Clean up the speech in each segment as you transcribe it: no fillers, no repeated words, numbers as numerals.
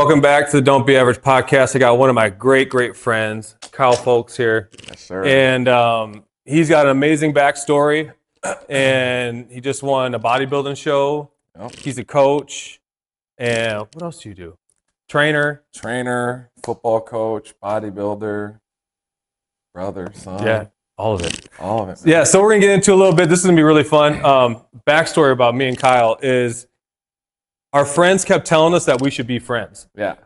Welcome back to the Don't Be Average podcast. I got one of my great friends, Kyle Fowlkes here. Yes, sir. And he's got an amazing backstory. And he just won a bodybuilding show. Yep. He's a coach. And what else do you do? Trainer, football coach, bodybuilder, brother, son. Yeah, all of it. All of it. Man. Yeah, so we're going to get into a little bit. This is going to be really fun. Backstory about me and Kyle is our friends kept telling us that we should be friends. Yeah.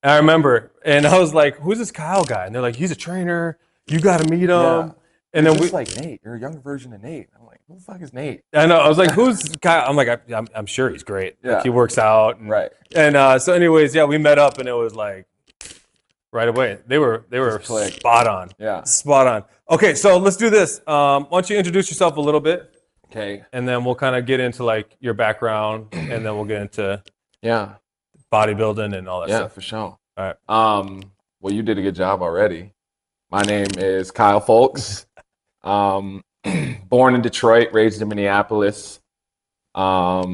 And I remember, and I was like, who's this Kyle guy? And they're like, he's a trainer. You got to meet him. Yeah. And You're then just like Nate. You're a younger version of Nate. I'm like, who the fuck is Nate? I know. I was like, who's Kyle? I'm like, I'm sure he's great. Yeah. Like, he works out. And, Right. And so anyways, yeah, we met up and it was like right away. They were spot on. Yeah. Spot on. Okay, so let's do this. Why don't you introduce yourself a little bit? Okay. And then we'll kind of get into like your background and then we'll get into bodybuilding and all that stuff. Yeah, for sure. All right. Well, you did a good job already. My name is Kyle Fowlkes. Born in Detroit, raised in Minneapolis. Yeah,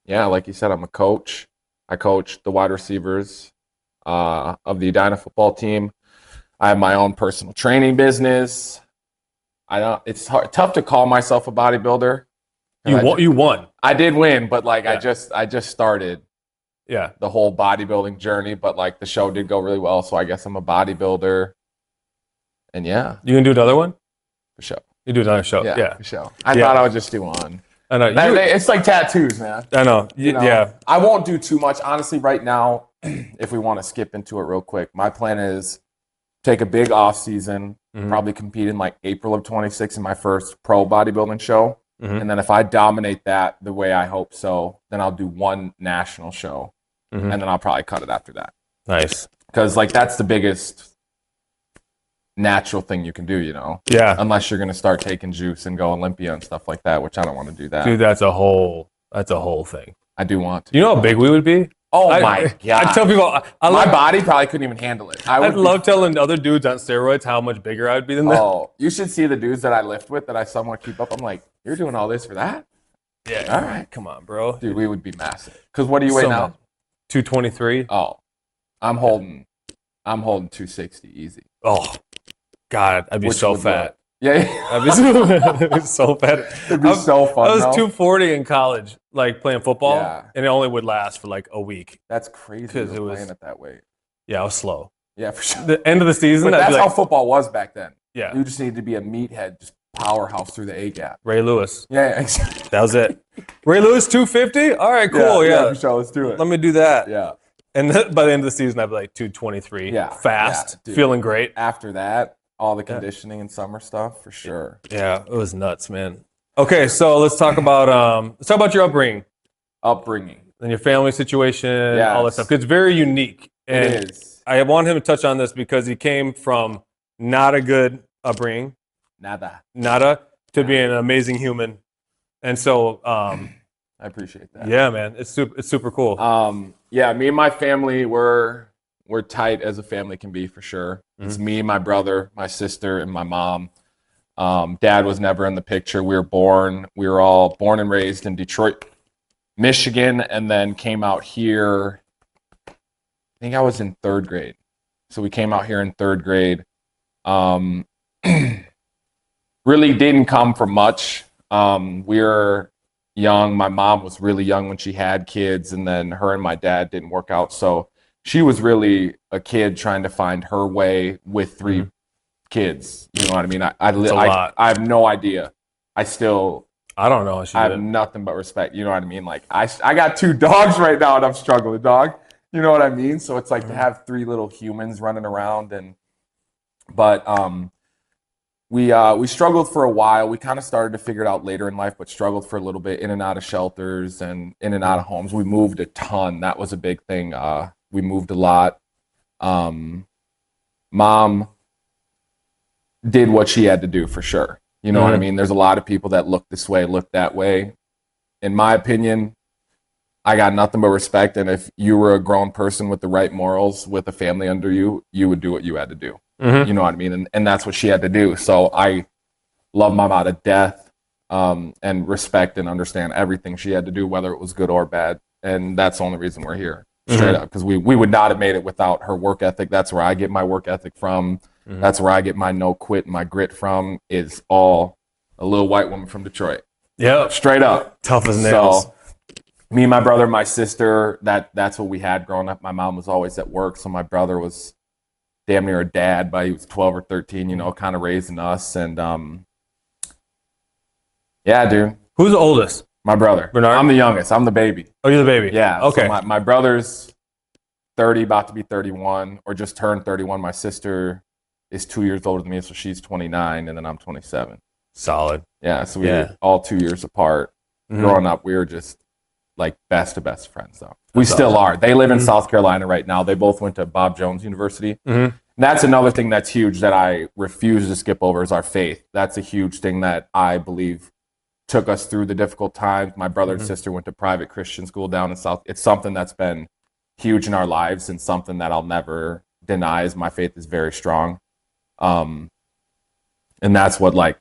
like you said, I'm a coach. I coach the wide receivers of the Edina football team. I have my own personal training business. It's tough to call myself a bodybuilder. You won. I did win, but like Yeah. I just started the whole bodybuilding journey, but like the show did go really well, so I guess I'm a bodybuilder. And yeah, You can do another one? for sure. You do another show. Yeah. For sure. I thought I would just do one. I know. It's like tattoos, man. I know. You know? Yeah. I won't do too much. Honestly, right now, if we want to skip into it real quick, my plan is take a big off season, probably compete in like April of 26 in my first pro bodybuilding show. And then if I dominate that the way I hope so, then I'll do one national show. And then I'll probably cut it after that. Nice. Because like that's the biggest natural thing you can do, you know? Yeah. Unless you're going to start taking juice and go Olympia and stuff like that, which I don't want to do that. Dude, that's a whole thing. I do want to. You know how big we would be? Oh my God. I tell people, my body probably couldn't even handle it. I love telling other dudes on steroids how much bigger I would be than them. Oh, you should see the dudes that I lift with that I somewhat keep up. I'm like, you're doing all this for that? Yeah. All right. Come on, bro. Dude, we would be massive. Because what do you weigh now? 223. Oh, I'm holding 260 easy. Oh, God, I'd be so fat. Yeah. I'd be so fat. It'd be so fun. I was 240 in college, like playing football, and it only would last for like a week. That's crazy. Because it was playing at that weight. Yeah, I was slow. Yeah, for sure. The end of the season. But that's how football was back then. Yeah. You just needed to be a meathead, just powerhouse through the A gap. Ray Lewis. Yeah, exactly. That was it. Ray Lewis 250. All right, cool. Yeah, for sure. Let's do it. Let me do that. Yeah. And then by the end of the season, I'd be like 223. Yeah. Fast, dude. feeling great. After that, all the conditioning and summer stuff for sure. Yeah, it was nuts, man. Okay, so let's talk about your upbringing. And your family situation, all that stuff. Because it's very unique. And it is. I want him to touch on this because he came from not a good upbringing. Nada to being an amazing human. And so I appreciate that. Yeah, man. It's super cool. Yeah, me and my family we're tight as a family can be for sure. It's me, my brother, my sister, and my mom. Dad was never in the picture. We were all born and raised in Detroit, Michigan, and then came out here. I think I was in 3rd grade. So we came out here in 3rd grade. Really didn't come from much. We were young. My mom was really young when she had kids, and then her and my dad didn't work out. So she was really a kid trying to find her way with 3 kids. You know what I mean? I have no idea. I don't know. I have nothing but respect. You know what I mean? Like I got 2 dogs right now, and I'm struggling, dog. You know what I mean? So it's like to have 3 little humans running around, but we struggled for a while. We kind of started to figure it out later in life, but struggled for a little bit in and out of shelters and in and out of homes. We moved a ton. That was a big thing. We moved a lot. Mom did what she had to do for sure. You know what I mean? There's a lot of people that look this way, look that way. In my opinion, I got nothing but respect. And if you were a grown person with the right morals, with a family under you, you would do what you had to do. You know what I mean? And that's what she had to do. So I love my mom to death, and respect and understand everything she had to do, whether it was good or bad. And that's the only reason we're here. straight up, because we would not have made it without her work ethic. That's where I get my work ethic from. That's where I get my no quit and my grit from, is all a little white woman from Detroit. Yeah, straight up. Tough as nails. So, me, my brother, my sister, that's what we had growing up. My mom was always at work, so my brother was damn near a dad, but he was 12 or 13, you know, kind of raising us. And yeah, dude. Who's the oldest? My brother. Bernard? I'm the youngest. I'm the baby. Oh, you're the baby? Yeah. Okay. So my brother's 30, about to be 31, or just turned 31. My sister is 2 years older than me, so she's 29, and then I'm 27. Solid. Yeah, so we were all 2 years apart. Growing up, we were just like best of best friends, though. We still are. They live in South Carolina right now. They both went to Bob Jones University. And that's another thing that's huge that I refuse to skip over, is our faith. That's a huge thing that I believe took us through the difficult times. My brother and sister went to private Christian school down in South. It's something that's been huge in our lives, and something that I'll never deny, is my faith is very strong. And that's what like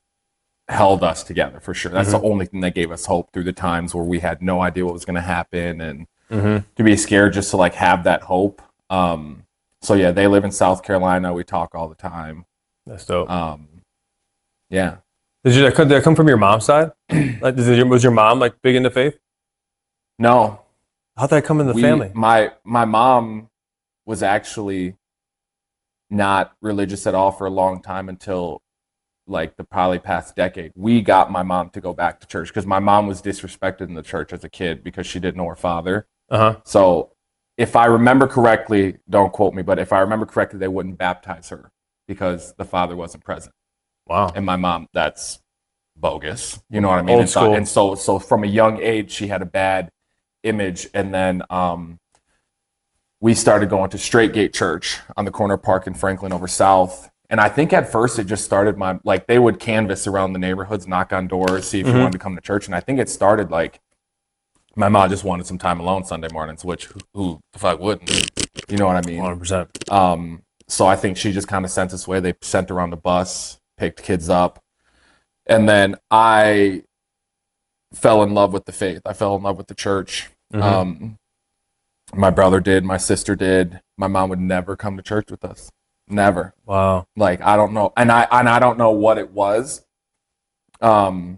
held us together for sure. That's the only thing that gave us hope through the times where we had no idea what was going to happen, and to be scared, just to like have that hope. So yeah, they live in South Carolina. We talk all the time. That's dope. Yeah. Did that come from your mom's side? Like, was your mom like big into faith? No. How'd that come in the family? My mom was actually not religious at all for a long time, until like the probably past decade. We got my mom to go back to church, because my mom was disrespected in the church as a kid because she didn't know her father. So if I remember correctly, don't quote me, but if I remember correctly, they wouldn't baptize her because the father wasn't present. Wow. And my mom, that's bogus. You know what I mean? Old school. And so from a young age, she had a bad image. And then we started going to Straight Gate Church on the corner of Park and Franklin over South. And I think at first it just started like they would canvass around the neighborhoods, knock on doors, see if you wanted to come to church. And I think it started like my mom just wanted some time alone Sunday mornings, which who the fuck wouldn't? You know what I mean? 100%. So I think she just kind of sent us away. They sent her on the bus, picked kids up. And then I fell in love with the faith. I fell in love with the church. My brother did, my sister did. My mom would never come to church with us. Never. Wow. Like, I don't know. And I don't know what it was. But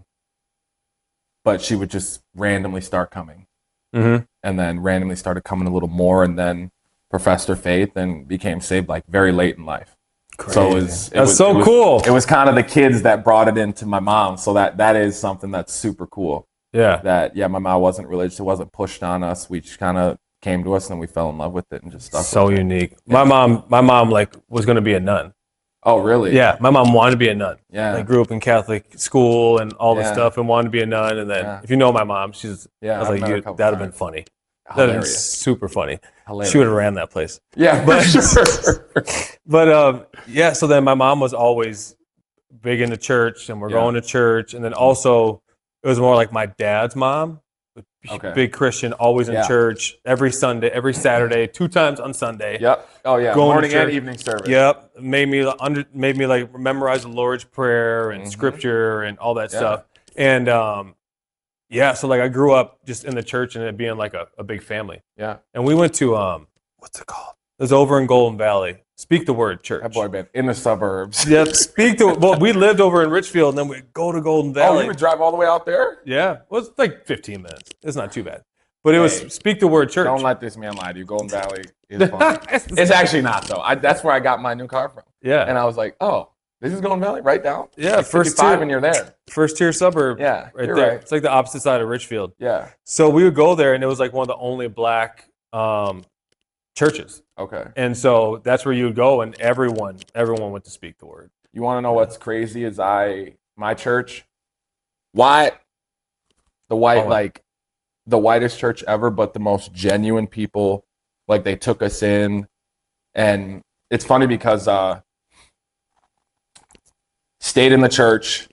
she would just randomly start coming. And then randomly started coming a little more, and then professed her faith and became saved like very late in life. Crazy. So it was cool. It was kind of the kids that brought it into my mom. So that is something that's super cool. Yeah. That, my mom wasn't religious. It wasn't pushed on us. We just kind of came to us and we fell in love with it and just stuck so with unique. it. Yeah. My mom like was going to be a nun. Oh, really? Yeah. My mom wanted to be a nun. Yeah. Like grew up in Catholic school and all this stuff and wanted to be a nun. And then if you know my mom, she's, I was like, that'd have been funny. That'd have been super funny. Hilarious. She would have ran that place. Yeah, but, sure. But so then my mom was always big into church, and we're going to church. And then also it was more like my dad's mom, big Christian, always in church every Sunday, every Saturday, 2 times on Sunday. Yep. Oh yeah. Morning and evening service. Yep. Made me like memorize the Lord's Prayer and scripture and all that stuff. And so like I grew up just in the church and it being like a big family. Yeah. And we went to what's it called? It was over in Golden Valley. Speak the Word Church. That boy been in the suburbs. Yep. Well, we lived over in Richfield, and then we'd go to Golden Valley. Oh, you would drive all the way out there? Yeah. Well, it's like 15 minutes. It's not too bad. But it was Speak the Word Church. Don't let this man lie to you. Golden Valley is fun. It's actually not, though. That's where I got my new car from. Yeah. And I was like, oh, this is Golden Valley? Right down? Yeah. Like first tier. And you're there. First tier suburb. Yeah. Right there. Right. It's like the opposite side of Richfield. Yeah. So we would go there, and it was like one of the only black churches. Okay. And so that's where you would go, and everyone went to Speak the Word. You want to know what's crazy is my church, the whitest church ever, but the most genuine people. Like, they took us in, and it's funny because stayed in the church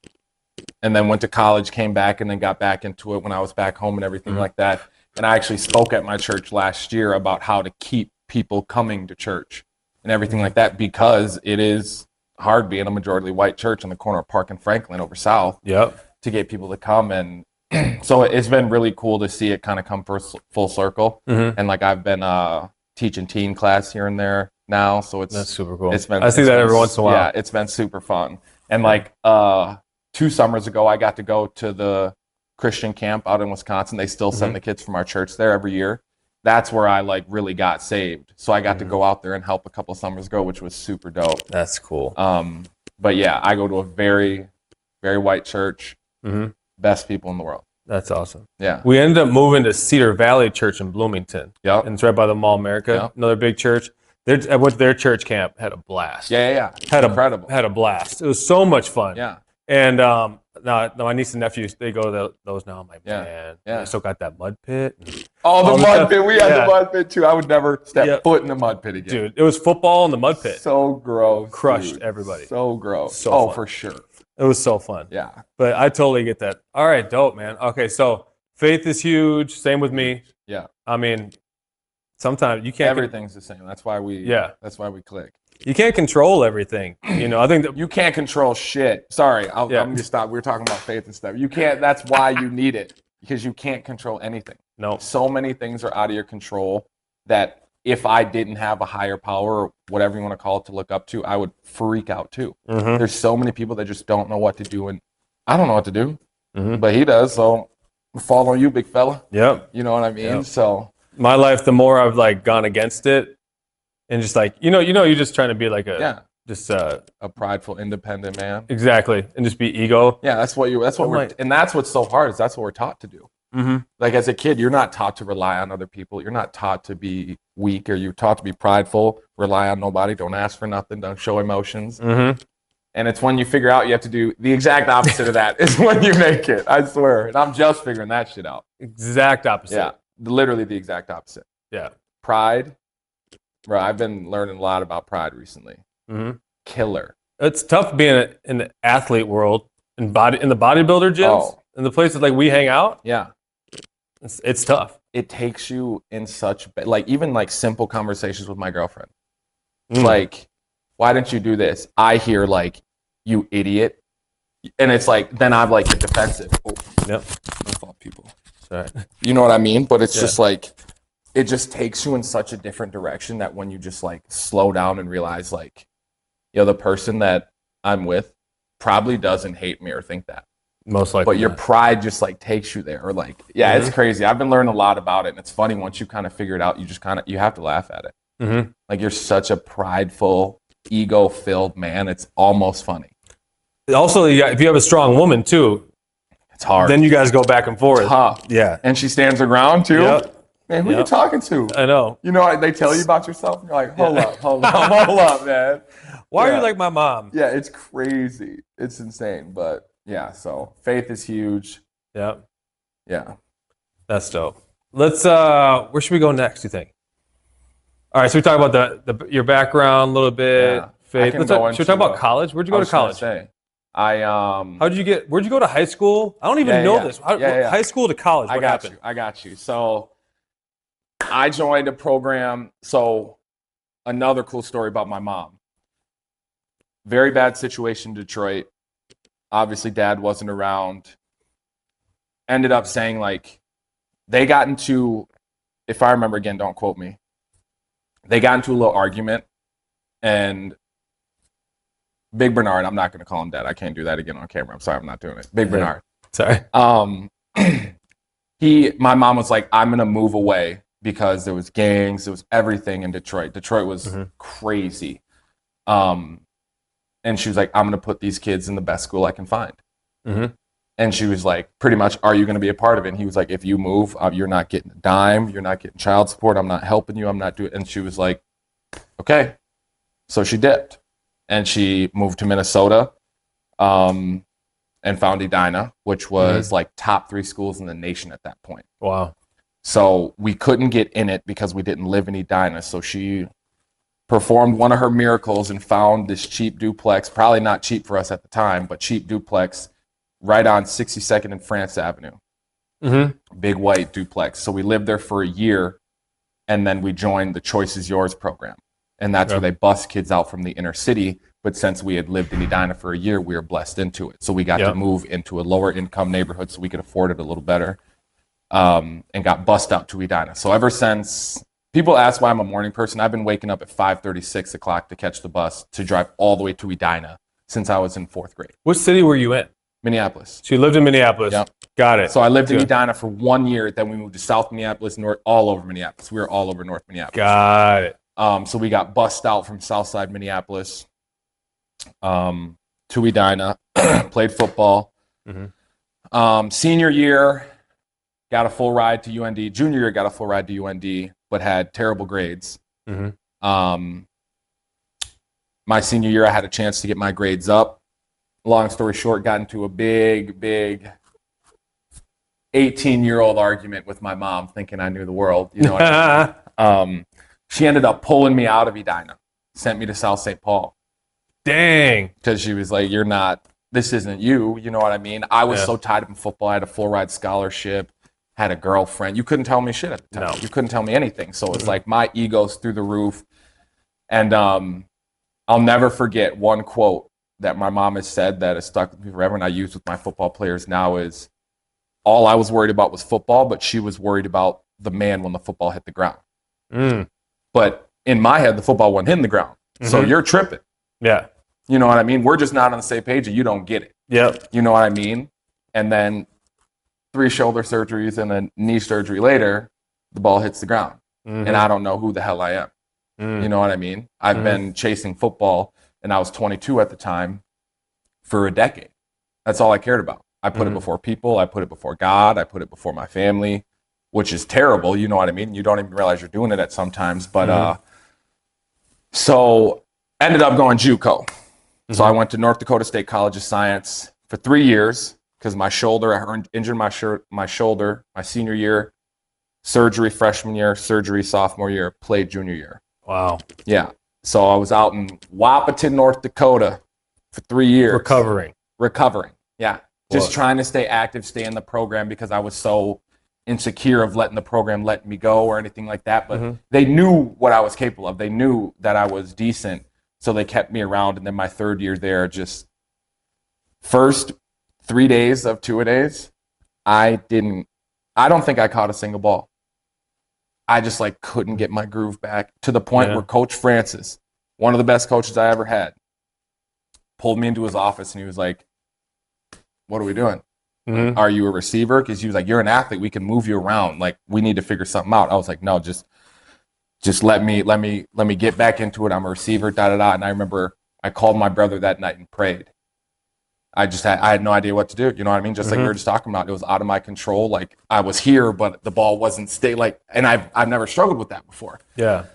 and then went to college, came back, and then got back into it when I was back home and everything like that. And I actually spoke at my church last year about how to keep people coming to church and everything like that, because it is hard being a majority white church on the corner of Park and Franklin over South. Yep. To get people to come. And So it's been really cool to see it kind of come full circle. Mm-hmm. And like I've been teaching teen class here and there now, so That's super cool. I see that every once in a while. Yeah, it's been super fun. And like 2 summers ago, I got to go to the Christian camp out in Wisconsin. They still send the kids from our church there every year. That's where I like really got saved. So I got to go out there and help a couple summers ago, which was super dope. That's cool. But yeah, I go to a very, very white church. Mm-hmm. Best people in the world. That's awesome. Yeah. We ended up moving to Cedar Valley Church in Bloomington. Yep. And it's right by the Mall America. Yep. Another big church. I went to their church camp, had a blast. Yeah. Incredible. Had a blast. It was so much fun. Yeah. And now my niece and nephews, they go to those now. I'm like, man, yeah. I still got that mud pit. Oh, the mud pit. We had the mud pit too. I would never step foot in the mud pit again. Dude, it was football in the mud pit. So gross. Crushed everybody. So gross. So fun. For sure. It was so fun. Yeah. But I totally get that. All right, dope, man. Okay, so faith is huge. Same with me. Yeah. I mean, sometimes you can't. Everything's the same. That's why we. That's why we click. You can't control everything. I think that you can't control shit. Sorry, I'm gonna stop. We were talking about faith and stuff. You can't. That's why you need it, because you can't control anything. No. So many things are out of your control that if I didn't have a higher power or whatever you want to call it to look up to, I would freak out too. Mm-hmm. There's so many people that just don't know what to do, and I don't know what to do, mm-hmm. but he does. So I'm following you, big fella. Yep. You know what I mean? Yep. So my life, the more I've like gone against it, and just like you're just trying to be like a prideful, independent man. Exactly, and just be ego. Yeah, that's what and that's what's so hard is that's what we're taught to do. Mm-hmm. Like as a kid, you're not taught to rely on other people. You're not taught to be weak, or you're taught to be prideful, rely on nobody, don't ask for nothing, don't show emotions. Mm-hmm. And it's when you figure out you have to do the exact opposite of that is when you make it. I swear. And I'm just figuring that shit out. Exact opposite. Yeah, literally the exact opposite. Yeah. Pride. Bro, I've been learning a lot about pride recently. Mm-hmm. Killer. It's tough being in the athlete world, in the bodybuilder gyms, in the places like we hang out. Yeah. It's tough. It takes you in such like even like simple conversations with my girlfriend. Like, why didn't you do this? I hear like, you idiot. And it's like, then I'm like defensive. Oh, yep. I thought people. Sorry. You know what I mean? But it's just like, it just takes you in such a different direction that when you just like slow down and realize like, the person that I'm with probably doesn't hate me or think that. Most likely. But your pride just like takes you there, or like, it's crazy. I've been learning a lot about it, and it's funny once you kind of figure it out, you have to laugh at it. Mm-hmm. Like you're such a prideful, ego-filled man. It's almost funny. Also, if you have a strong woman too, it's hard. Then you guys go back and forth. Tough. Yeah. And she stands her ground too. Yep. Man, who are you talking to? I know. They tell you about yourself, and you're like, hold up, man. Why are you like my mom? Yeah, it's crazy. It's insane, but. Yeah, so faith is huge. Yeah. Yeah. That's dope. Let's where should we go next, you think? All right, so we talk about your background a little bit, faith. Should we talk about college? Where'd you go to college? Where'd you go to high school? I don't even know this. High school to college, what happened? I got you. So I joined a program. So another cool story about my mom. Very bad situation in Detroit. Obviously, dad wasn't around. Ended up saying, like, they got into, if I remember again, don't quote me. They got into a little argument, and Big Bernard, I'm not going to call him dad. I can't do that again on camera. I'm sorry, I'm not doing it. Big Bernard. Sorry. My mom was like, I'm going to move away because there was gangs, there was everything in Detroit. Detroit was crazy. And she was like, I'm going to put these kids in the best school I can find. Mm-hmm. And she was like, pretty much, are you going to be a part of it? And he was like, if you move, you're not getting a dime. You're not getting child support. I'm not helping you. I'm not doing. And she was like, okay. So she dipped. And she moved to Minnesota and found Edina, which was like top 3 schools in the nation at that point. Wow. So we couldn't get in it because we didn't live in Edina. So she performed one of her miracles and found this cheap duplex, probably not cheap for us at the time, but cheap duplex right on 62nd and France Avenue. Mm-hmm. Big white duplex. So we lived there for a year, and then we joined the Choice is Yours program. And that's where they bus kids out from the inner city But since we had lived in Edina for a year, we were blessed into it. So we got to move into a lower income neighborhood so we could afford it a little better, and got bussed out to Edina. So ever since, people ask why I'm a morning person. I've been waking up at 5:30, 6 o'clock to catch the bus to drive all the way to Edina since I was in 4th grade. What city were you in? Minneapolis. So you lived in Minneapolis. Yep. Got it. So I lived in Edina for 1 year. Then we moved to South Minneapolis, all over Minneapolis. We were all over North Minneapolis. Got it. So we got bussed out from Southside Minneapolis to Edina, played football. Senior year, got a full ride to UND. Junior year, got a full ride to UND, but had terrible grades. My senior year, I had a chance to get my grades up. Long story short, got into a big 18-year-old argument with my mom, thinking I knew the world. You know what I mean? She ended up pulling me out of Edina, sent me to South St. Paul. Dang. Because she was like, this isn't you. You know what I mean? I was so tied up in football. I had a full ride scholarship, had a girlfriend. You couldn't tell me shit at the time. No. You couldn't tell me anything. So it's like my ego's through the roof. And I'll never forget one quote that my mom has said that has stuck with me forever, and I use with my football players now is, all I was worried about was football, but she was worried about the man when the football hit the ground. But in my head, the football wasn't hitting the ground. So you're tripping. Yeah. You know what I mean? We're just not on the same page and you don't get it. Yep. You know what I mean? And then 3 shoulder surgeries and a knee surgery later, the ball hits the ground. And I don't know who the hell I am. You know what I mean? I've been chasing football, and I was 22 at the time, for a decade. That's all I cared about. I put it before people. I put it before God. I put it before my family, which is terrible. You know what I mean? You don't even realize you're doing it at sometimes. But so ended up going JUCO. So I went to North Dakota State College of Science for 3 years because my shoulder, I injured my shoulder my senior year, surgery freshman year, surgery sophomore year, played junior year. Wow. Yeah. So I was out in Wahpeton, North Dakota for 3 years. Recovering. Yeah. Just trying to stay active, stay in the program because I was so insecure of letting the program let me go or anything like that. But they knew what I was capable of. They knew that I was decent. So they kept me around. And then my 3rd year there, just first 3 days of 2-a-days, I don't think I caught a single ball. I just couldn't get my groove back to the point where Coach Francis, one of the best coaches I ever had, pulled me into his office and he was like, "What are we doing? Are you a receiver?" Because he was like, "You're an athlete. We can move you around. We need to figure something out." I was like, "No, just let me get back into it. I'm a receiver." And I remember I called my brother that night and prayed. I had no idea what to do. You know what I mean? Just like we were just talking about, it was out of my control. I was here, but the ball wasn't and I've never struggled with that before. Yeah.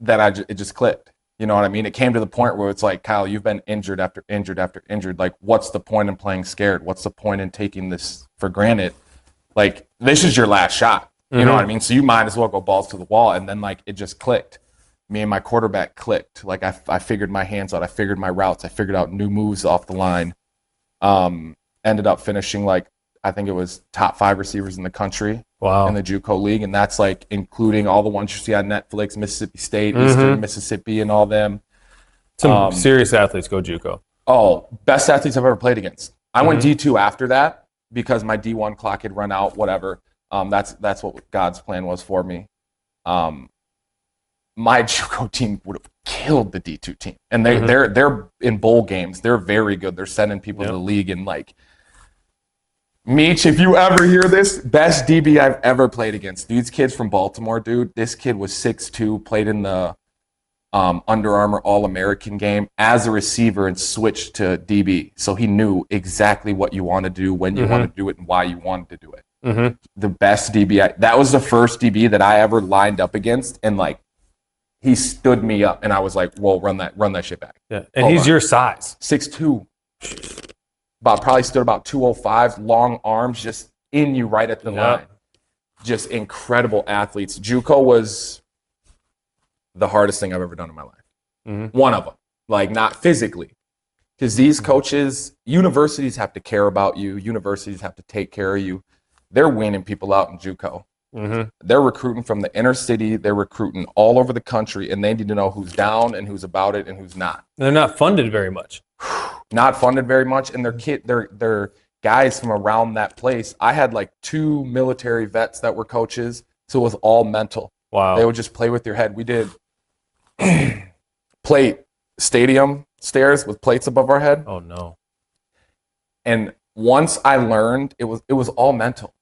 It just clicked. You know what I mean? It came to the point where it's like, Kyle, you've been injured after injured after injured. What's the point in playing scared? What's the point in taking this for granted? This is your last shot. You know what I mean? So you might as well go balls to the wall. And then it just clicked. Me and my quarterback clicked. I figured my hands out. I figured my routes. I figured out new moves off the line. Ended up finishing I think it was top 5 receivers in the country. Wow. In the JUCO league. And that's including all the ones you see on Netflix, Mississippi State, Eastern Mississippi, and all them. Some serious athletes go JUCO. Oh, best athletes I've ever played against. I went D2 after that because my D1 clock had run out, whatever. That's what God's plan was for me. My JUCO team would have killed the D2 team. And they're in bowl games. They're very good. They're sending people to the league. And Meech, if you ever hear this, best DB I've ever played against. These kids from Baltimore, dude. This kid was 6'2", played in the Under Armour All-American game as a receiver and switched to DB. So he knew exactly what you wanted to do, when you wanted to do it, and why you wanted to do it. The best DB. That was the first DB that I ever lined up against, and he stood me up, and I was like, "Whoa, run that shit back." Yeah, and he's your size, 6'2". Probably stood about 205, long arms, just in you right at the line. Just incredible athletes. JUCO was the hardest thing I've ever done in my life. One of them, not physically, because these coaches, universities have to care about you. Universities have to take care of you. They're weaning people out in JUCO. They're recruiting from the inner city. They're recruiting all over the country, and they need to know who's down and who's about it and who's not. They're not funded very much. Not funded very much, and they're guys from around that place. I had like 2 military vets that were coaches, so it was all mental. Wow. They would just play with your head. We did plate stadium stairs with plates above our head. Oh no. And once I learned, it was all mental.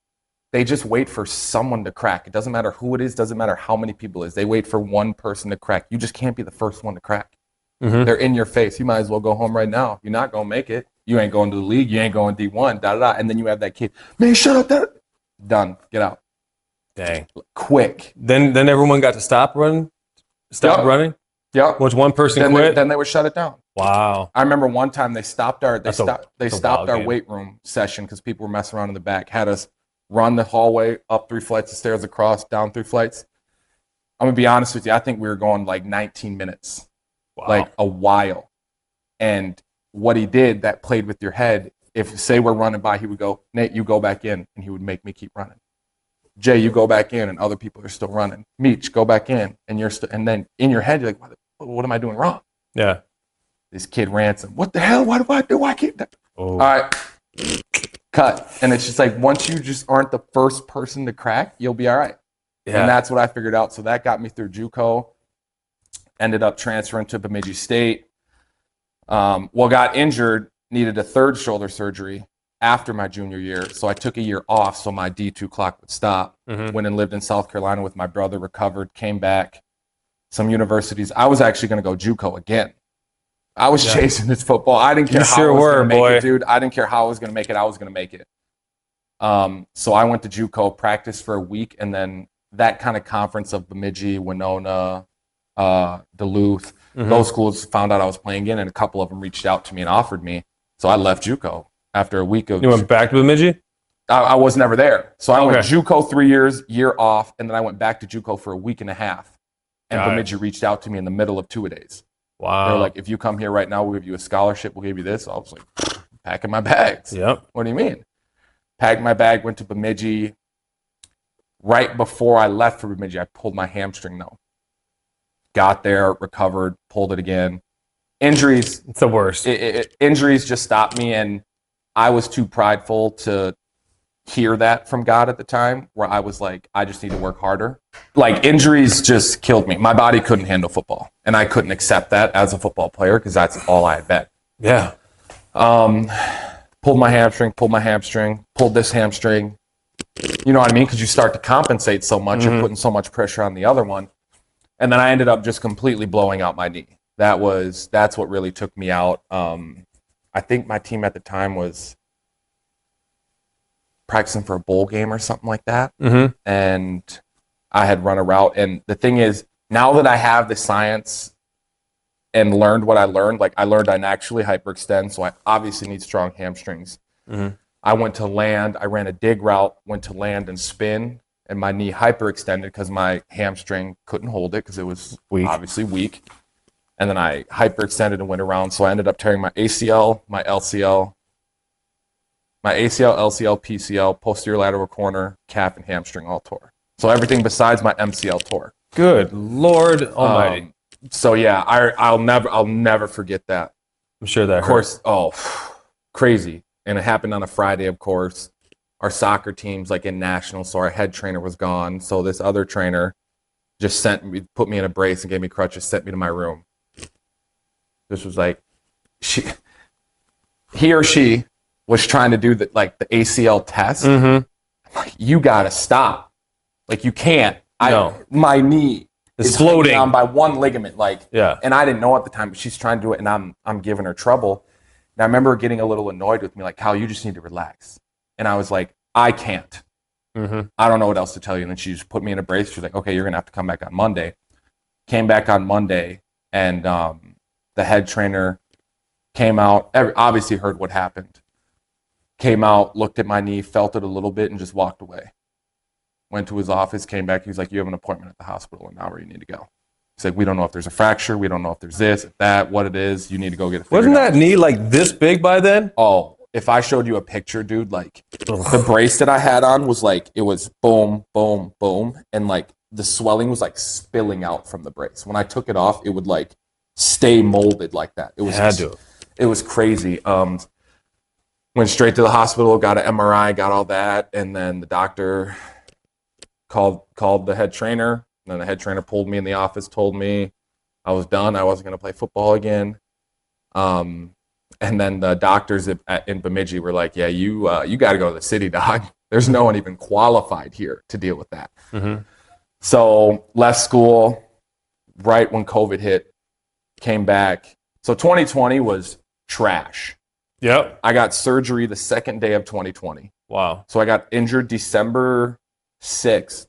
They just wait for someone to crack. It doesn't matter who it is, doesn't matter how many people it is. They wait for one person to crack. You just can't be the first one to crack. They're in your face. You might as well go home right now. You're not going to make it. You ain't going to the league. You ain't going D1, da-da-da. And then you have that kid, man, shut up. Done. Get out. Dang. Quick. Then everyone got to stop running? Running? Yeah. Once one person quit? Then they would shut it down. Wow. I remember one time they stopped our game. weight room session because people were messing around in the back, had us run the hallway, up 3 flights of stairs, across, down 3 flights. I'm going to be honest with you. I think we were going like 19 minutes. Wow. Like a while. And what he did that played with your head, if say we're running by, he would go, Nate, you go back in, and he would make me keep running. Jay, you go back in, and other people are still running. Meech, go back in, and and then in your head, you're like, what am I doing wrong? Yeah. This kid Ransom, what the hell? What do I do? I can't. Oh. All right. Cut. And it's just like, once you just aren't the first person to crack, you'll be all right. Yeah. And that's what I figured out. So that got me through JUCO. Ended up transferring to Bemidji State. Got injured, needed a 3rd shoulder surgery after my junior year. So I took a year off so my D2 clock would stop. Went and lived in South Carolina with my brother, recovered, came back. Some universities. I was actually going to go JUCO again. I was chasing this football. I didn't care how I was going to make it, dude. I didn't care how I was going to make it. I was going to make it. So I went to JUCO, practiced for a week, and then that kind of conference of Bemidji, Winona, Duluth, those schools found out I was playing again, and a couple of them reached out to me and offered me. So I left JUCO after a week of. You went back to Bemidji? I was never there. So I went JUCO 3 years, year off, and then I went back to JUCO for a week and a half. And Bemidji reached out to me in the middle of 2-a-days. Wow. They're like, if you come here right now, we'll give you a scholarship. We'll give you this. I was like, packing my bags. Yep. What do you mean? Packed my bag, went to Bemidji. Right before I left for Bemidji, I pulled my hamstring though. Got there, recovered, pulled it again. Injuries. It's the worst. Injuries just stopped me, and I was too prideful to hear that from God at the time, where I was like, I just need to work harder. Like, injuries just killed me. My body couldn't handle football, and I couldn't accept that as a football player because that's all I had been. Yeah. Pulled my hamstring, pulled this hamstring. You know what I mean? Because you start to compensate so much, you're putting so much pressure on the other one. And then I ended up just completely blowing out my knee. That's what really took me out. I think my team at the time was practicing for a bowl game or something like that. And I had run a route. And the thing is, now that I have the science and learned what I learned, like I learned I naturally hyperextend, so I obviously need strong hamstrings. I went to land, I ran a dig route, went to land and spin, and my knee hyperextended because my hamstring couldn't hold it because it was obviously weak. And then I hyperextended and went around, so I ended up tearing my ACL, my LCL, PCL, posterior lateral corner, calf, and hamstring all tore. So everything besides my MCL tore. Good Lord Almighty. So yeah, I'll never forget that. I'm sure that. Of course, crazy. And it happened on a Friday, of course. Our soccer team's like in nationals, so our head trainer was gone. So this other trainer just put me in a brace and gave me crutches, sent me to my room. This was like, he or she was trying to do the ACL test. I'm like, you gotta stop. Like, you can't. My knee is floating down by one ligament. And I didn't know at the time, but she's trying to do it, and I'm giving her trouble. And I remember getting a little annoyed with me, like, Kyle, you just need to relax. And I was like, I can't. I don't know what else to tell you. And then she just put me in a brace. She's like, okay, you're going to have to come back on Monday. Came back on Monday, and the head trainer came out, obviously heard what happened. Came out, looked at my knee, felt it a little bit, and just walked away. Went to his office, came back. He was like, you have an appointment at the hospital in an hour. You need to go. He's like, we don't know if there's a fracture. We don't know if there's this, if that, what it is. You need to go get it figured Wasn't out. that knee like this big by then? Oh, if I showed you a picture, dude, like the brace that I had on was like, it was boom, boom, boom. And like the swelling was like spilling out from the brace. When I took it off, it would like stay molded like that. It was crazy. Went straight to the hospital, got an MRI, got all that. And then the doctor called the head trainer. And then the head trainer pulled me in the office, told me I was done. I wasn't going to play football again. And then the doctors in Bemidji were like, yeah, you got to go to the city, dog. There's no one even qualified here to deal with that. Mm-hmm. So left school right when COVID hit, came back. So 2020 was trash. Yep. I got surgery the second day of 2020. Wow. So I got injured December 6th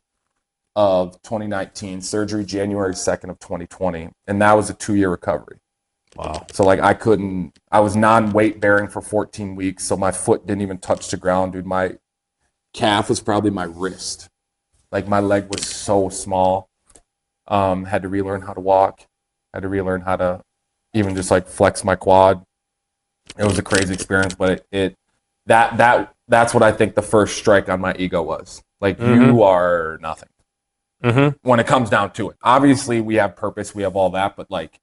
of 2019, surgery January 2nd of 2020. And that was a 2-year recovery. Wow. So like I was non-weight bearing for 14 weeks. So my foot didn't even touch the ground, dude. My calf was probably my wrist. Like my leg was so small. Had to relearn how to walk. Had to relearn how to even just like flex my quad. It was a crazy experience, but that's what I think the first strike on my ego was. Like you are nothing. Mm-hmm. When it comes down to it. Obviously we have purpose, we have all that, but like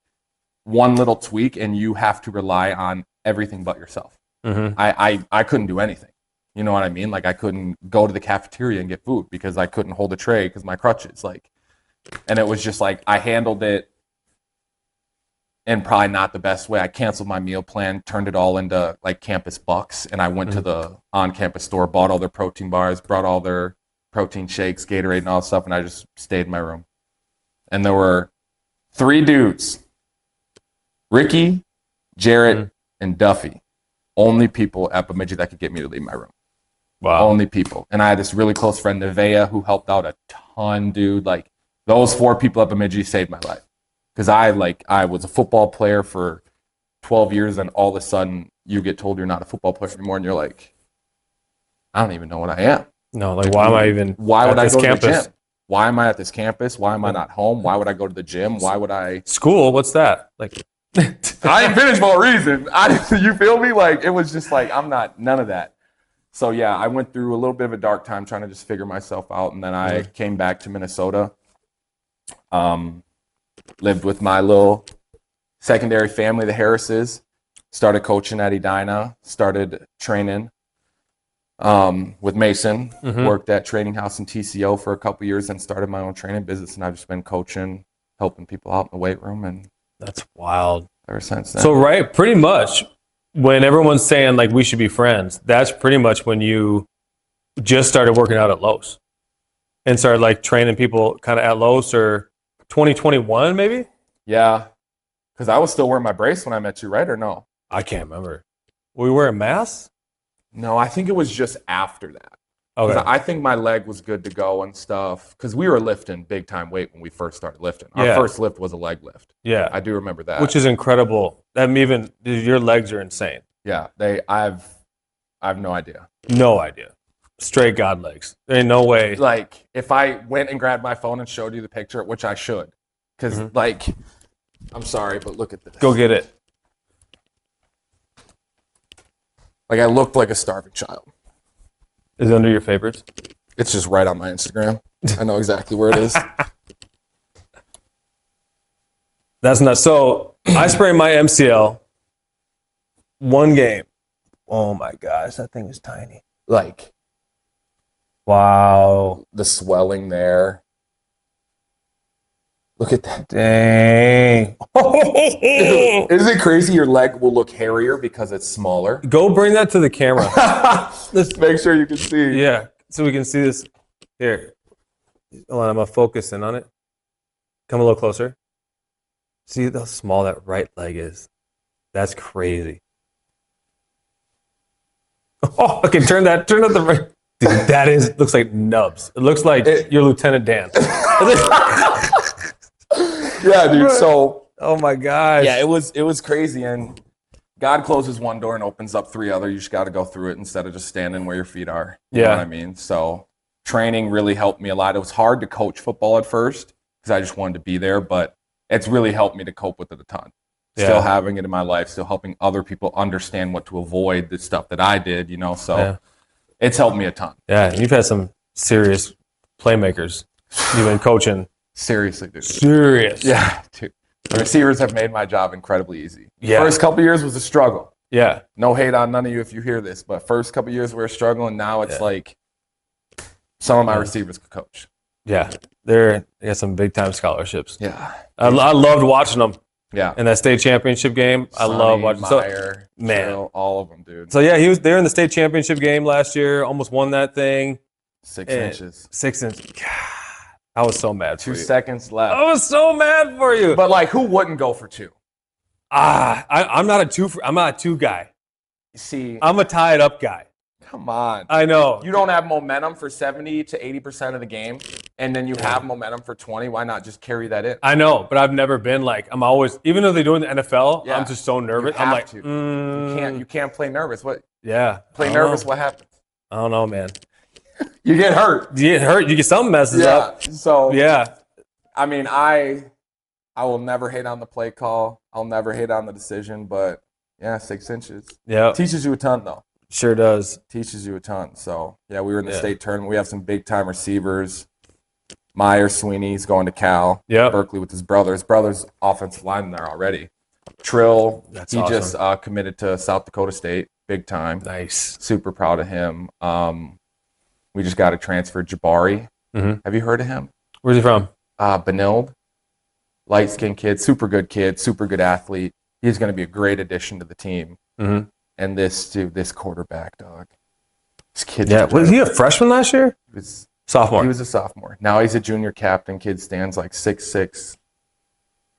one little tweak and you have to rely on everything but yourself. Mm-hmm. I couldn't do anything. You know what I mean? Like I couldn't go to the cafeteria and get food because I couldn't hold a tray because my crutches. Like, and it was just like I handled it in probably not the best way. I canceled my meal plan, turned it all into like campus bucks, and I went to the on-campus store, bought all their protein bars, brought all their protein shakes, Gatorade, and all that stuff, and I just stayed in my room. And there were 3 dudes. Ricky, Jarrett, and Duffy, only people at Bemidji that could get me to leave my room. Wow. Only people. And I had this really close friend, Nevaeh, who helped out a ton, dude. Like, those 4 people at Bemidji saved my life. Because I was a football player for 12 years, and all of a sudden you get told you're not a football player anymore, and you're like, I don't even know what I am. No, like, why would I go to the gym? Why am I at this campus? Why am I not home? Why would I go to the gym? Why would I... School? What's that? Like... I ain't finished for a reason. You feel me? Like, it was just like, I'm not, none of that. So yeah, I went through a little bit of a dark time trying to just figure myself out. And then I came back to Minnesota, lived with my little secondary family, the Harrises, started coaching at Edina, started training with Mason, worked at Training House and TCO for a couple years, and started my own training business. And I've just been coaching, helping people out in the weight room, and that's wild. Ever since then. So right, pretty much when everyone's saying like we should be friends, that's pretty much when you just started working out at Lowe's and started like training people kind of at Lowe's, or 2021 maybe? Yeah, because I was still wearing my brace when I met you, right? Or no? I can't remember. Were we wearing masks? No, I think it was just after that. Okay. I think my leg was good to go and stuff, because we were lifting big time weight when we first started lifting. Our first lift was a leg lift. Yeah, I do remember that, which is incredible. Even your legs are insane. Yeah, I have no idea. No idea. Straight God legs. There ain't no way. Like if I went and grabbed my phone and showed you the picture, which I should, because like, I'm sorry, but look at this. Go get it. Like I looked like a starving child. Is it under your favorites? It's just right on my Instagram. I know exactly where it is. That's not so. I sprained my MCL one game. Oh my gosh, that thing was tiny. Like, wow, the swelling there. Look at that. Dang. Isn't it crazy? Your leg will look hairier because it's smaller. Go bring that to the camera. Let's make sure you can see. Yeah, so we can see this. Here. Hold on, I'm going to focus in on it. Come a little closer. See how small that right leg is. That's crazy. Oh, okay, turn up the right. Dude, that looks like nubs. It looks like your Lieutenant Dan. Yeah, dude. So, oh my gosh. Yeah, it was crazy, and God closes one door and opens up 3 other. You just got to go through it instead of just standing where your feet are. You know what I mean? So, training really helped me a lot. It was hard to coach football at first because I just wanted to be there, but it's really helped me to cope with it a ton. still having it in my life, still helping other people understand what to avoid, the stuff that I did, so it's helped me a ton. Yeah, and you've had some serious playmakers you've been coaching. Seriously, dude. Serious. Yeah, dude. The receivers have made my job incredibly easy. Yeah. First couple years was a struggle. Yeah. No hate on none of you if you hear this, but first couple years we were struggling. Now it's like some of my receivers could coach. Yeah. They got some big time scholarships. Yeah. I loved watching them. Yeah. In that state championship game. Sonny, I love watching Meyer, Jill, all of them, dude. So yeah, he was there in the state championship game last year, almost won that thing. 6 inches. 6 inches. God, I was so mad for you. 2 seconds left. I was so mad for you. But like, who wouldn't go for 2? I'm not a 2 guy. See, I'm a tied up guy. Come on. I know. You don't have momentum for 70 to 80% of the game, and then you have momentum for 20. Why not just carry that in? I know, but I've never been like, I'm always, even though they do it in the NFL, I'm just so nervous. I'm like, You can't play nervous. What? Yeah. Play nervous, what happens? I don't know, man. You get hurt. You get hurt. You get something messes up. So, yeah. I mean, I will never hate on the play call. I'll never hate on the decision, but yeah, 6 inches. Yeah. Teaches you a ton, though. Sure does. Teaches you a ton. So, yeah, we were in the state tournament. We have some big-time receivers. Meyer Sweeney's going to Cal. Yeah. Berkeley with his brother. His brother's offensive lineman there already. Trill, he awesome. Just committed to South Dakota State. Big time. Nice. Super proud of him. We just got a transfer, Jabari. Mm-hmm. Have you heard of him? Where's he from? Benilde. Light-skinned kid, super good athlete. He's going to be a great addition to the team. Mm-hmm. And this quarterback, dog. This kid. Yeah, was he a freshman last year? He was sophomore. He was a sophomore. Now he's a junior captain. Kid stands like 6'6".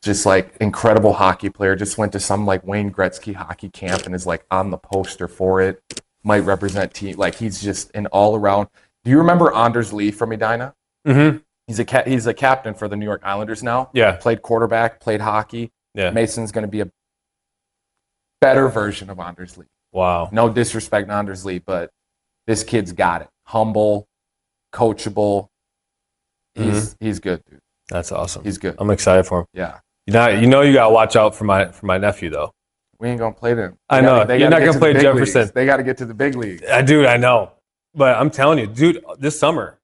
Just like incredible hockey player. Just went to some like Wayne Gretzky hockey camp and is like on the poster for it. Might represent team. Like he's just an all around. Do you remember Anders Lee from Edina? Mm-hmm. He's a captain for the New York Islanders now. Yeah. Played quarterback. Played hockey. Yeah. Mason's going to be a better version of Anders Lee. Wow. No disrespect to Anders Lee, but this kid's got it. Humble, coachable. He's good, dude. That's awesome. He's good. I'm excited for him. Yeah. You gotta watch out for my nephew though. We ain't gonna play them. I know. You're not gonna play Jefferson. Leagues. They got to get to the big leagues. Dude, I know. But I'm telling you, dude, this summer,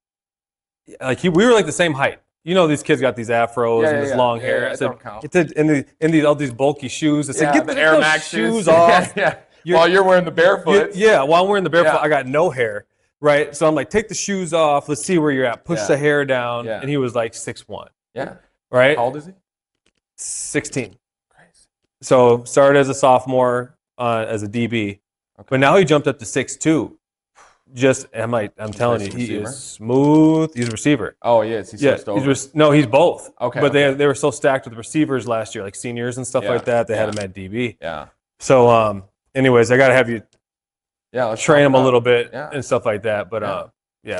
like we were like the same height. You know, these kids got these afros and this long hair. I said, all these bulky shoes. I said, get the Air Max shoes off. Yeah. While you're wearing the barefoot. While I'm wearing the barefoot, I got no hair. Right. So I'm like, take the shoes off. Let's see where you're at. Push the hair down. Yeah. And he was like 6'1". Yeah. Right. How old is he? 16. Crazy. So started as a sophomore as a DB, but now he jumped up to 6'2". I'm telling you, he is smooth. He's a receiver. Oh, yes. He's switched over. No, he's both. Okay. But they were so stacked with receivers last year, like seniors and stuff like that. They had him at DB. Yeah. So, anyways, I got to have you let's train him a little bit and stuff like that. But,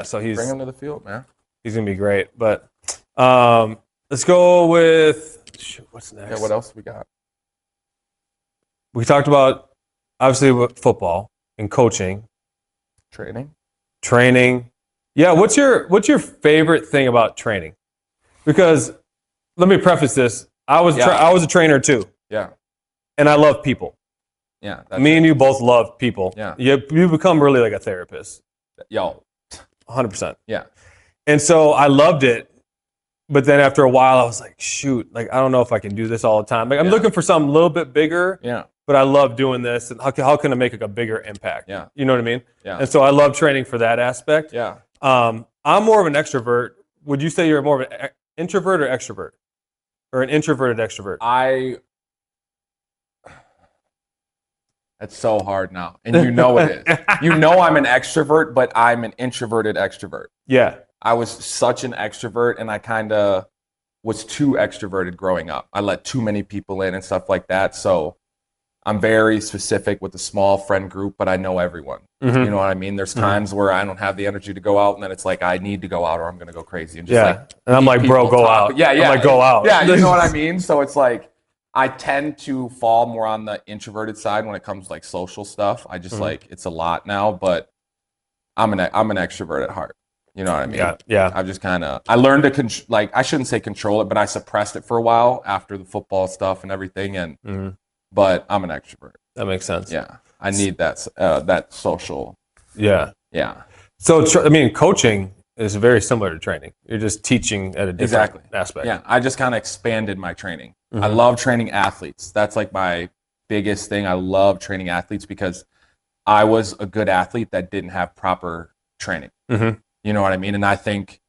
so bring him to the field, man. He's going to be great. But let's go with what's next? Yeah, what else we got? We talked about, obviously, football and coaching. Training. Yeah, what's your favorite thing about training? Because let me preface this. I was a trainer too. Yeah. And I love people. Yeah. Me and you both love people. Yeah. You become really like a therapist. 100%. Yeah. And so I loved it. But then after a while, I was like, shoot, like I don't know if I can do this all the time. Like I'm looking for something a little bit bigger. Yeah. But I love doing this, and how can I make like a bigger impact? Yeah. You know what I mean? Yeah. And so I love training for that aspect. Yeah. I'm more of an extrovert. Would you say you're more of an introvert or extrovert? Or an introverted extrovert? It's so hard now. And you know it is. You know I'm an extrovert, but I'm an introverted extrovert. Yeah. I was such an extrovert, and I kind of was too extroverted growing up. I let too many people in and stuff like that. So I'm very specific with a small friend group, but I know everyone. Mm-hmm. You know what I mean? There's times where I don't have the energy to go out, and then it's like I need to go out or I'm going to go crazy. And just and I'm like, bro, go out. Yeah, yeah. I'm like, go out. Yeah, you know what I mean? So it's like I tend to fall more on the introverted side when it comes to like social stuff. I just like it's a lot now, but I'm an extrovert at heart. You know what I mean? Yeah. I've just I learned to I shouldn't say control it, but I suppressed it for a while after the football stuff and everything, and but I'm an extrovert. That makes sense. Yeah. I need that social. Yeah. Yeah. So, coaching is very similar to training. You're just teaching at a different aspect. Yeah. I just kind of expanded my training. I love training athletes. That's like my biggest thing. I love training athletes because I was a good athlete that didn't have proper training. You know what I mean? And I think